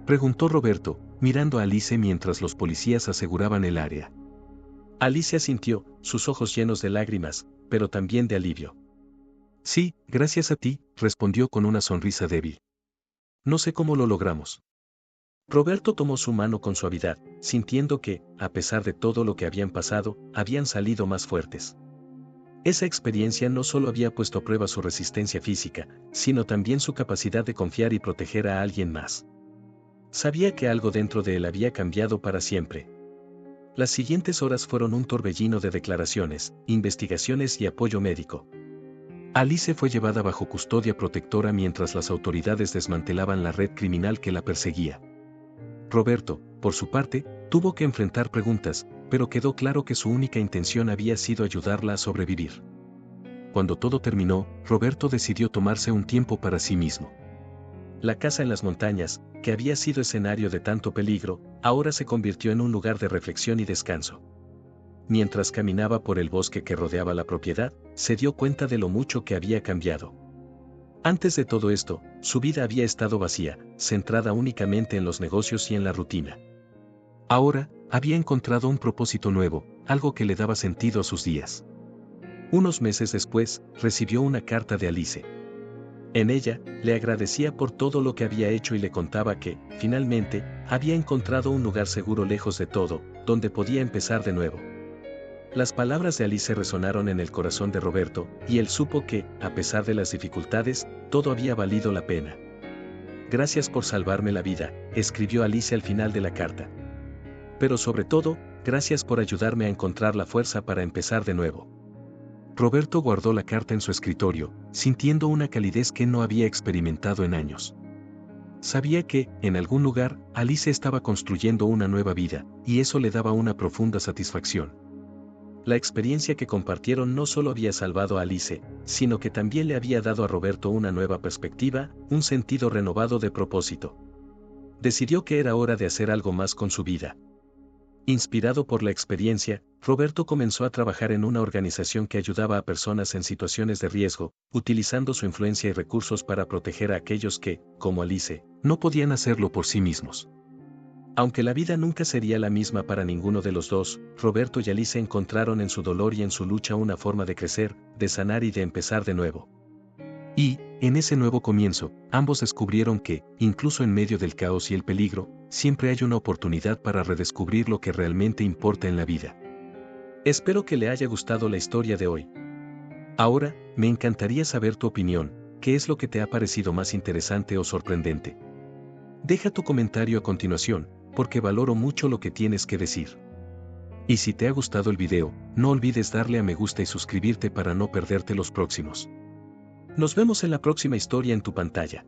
preguntó Roberto, mirando a Alice mientras los policías aseguraban el área. Alice asintió, sus ojos llenos de lágrimas, pero también de alivio. «Sí, gracias a ti», respondió con una sonrisa débil. «No sé cómo lo logramos». Roberto tomó su mano con suavidad, sintiendo que, a pesar de todo lo que habían pasado, habían salido más fuertes. Esa experiencia no solo había puesto a prueba su resistencia física, sino también su capacidad de confiar y proteger a alguien más. Sabía que algo dentro de él había cambiado para siempre. Las siguientes horas fueron un torbellino de declaraciones, investigaciones y apoyo médico. Alice fue llevada bajo custodia protectora mientras las autoridades desmantelaban la red criminal que la perseguía. Roberto, por su parte, tuvo que enfrentar preguntas, pero quedó claro que su única intención había sido ayudarla a sobrevivir. Cuando todo terminó, Roberto decidió tomarse un tiempo para sí mismo. La casa en las montañas, que había sido escenario de tanto peligro, ahora se convirtió en un lugar de reflexión y descanso. Mientras caminaba por el bosque que rodeaba la propiedad, se dio cuenta de lo mucho que había cambiado. Antes de todo esto, su vida había estado vacía, centrada únicamente en los negocios y en la rutina. Ahora, había encontrado un propósito nuevo, algo que le daba sentido a sus días. Unos meses después, recibió una carta de Alice. En ella, le agradecía por todo lo que había hecho y le contaba que, finalmente, había encontrado un lugar seguro lejos de todo, donde podía empezar de nuevo. Las palabras de Alice resonaron en el corazón de Roberto, y él supo que, a pesar de las dificultades, todo había valido la pena. «Gracias por salvarme la vida», escribió Alice al final de la carta. «Pero sobre todo, gracias por ayudarme a encontrar la fuerza para empezar de nuevo». Roberto guardó la carta en su escritorio, sintiendo una calidez que no había experimentado en años. Sabía que, en algún lugar, Alice estaba construyendo una nueva vida, y eso le daba una profunda satisfacción. La experiencia que compartieron no solo había salvado a Alice, sino que también le había dado a Roberto una nueva perspectiva, un sentido renovado de propósito. Decidió que era hora de hacer algo más con su vida. Inspirado por la experiencia, Roberto comenzó a trabajar en una organización que ayudaba a personas en situaciones de riesgo, utilizando su influencia y recursos para proteger a aquellos que, como Alice, no podían hacerlo por sí mismos. Aunque la vida nunca sería la misma para ninguno de los dos, Roberto y Alice encontraron en su dolor y en su lucha una forma de crecer, de sanar y de empezar de nuevo. Y, en ese nuevo comienzo, ambos descubrieron que, incluso en medio del caos y el peligro, siempre hay una oportunidad para redescubrir lo que realmente importa en la vida. Espero que le haya gustado la historia de hoy. Ahora, me encantaría saber tu opinión, ¿qué es lo que te ha parecido más interesante o sorprendente? Deja tu comentario a continuación, porque valoro mucho lo que tienes que decir. Y si te ha gustado el video, no olvides darle a me gusta y suscribirte para no perderte los próximos. Nos vemos en la próxima historia en tu pantalla.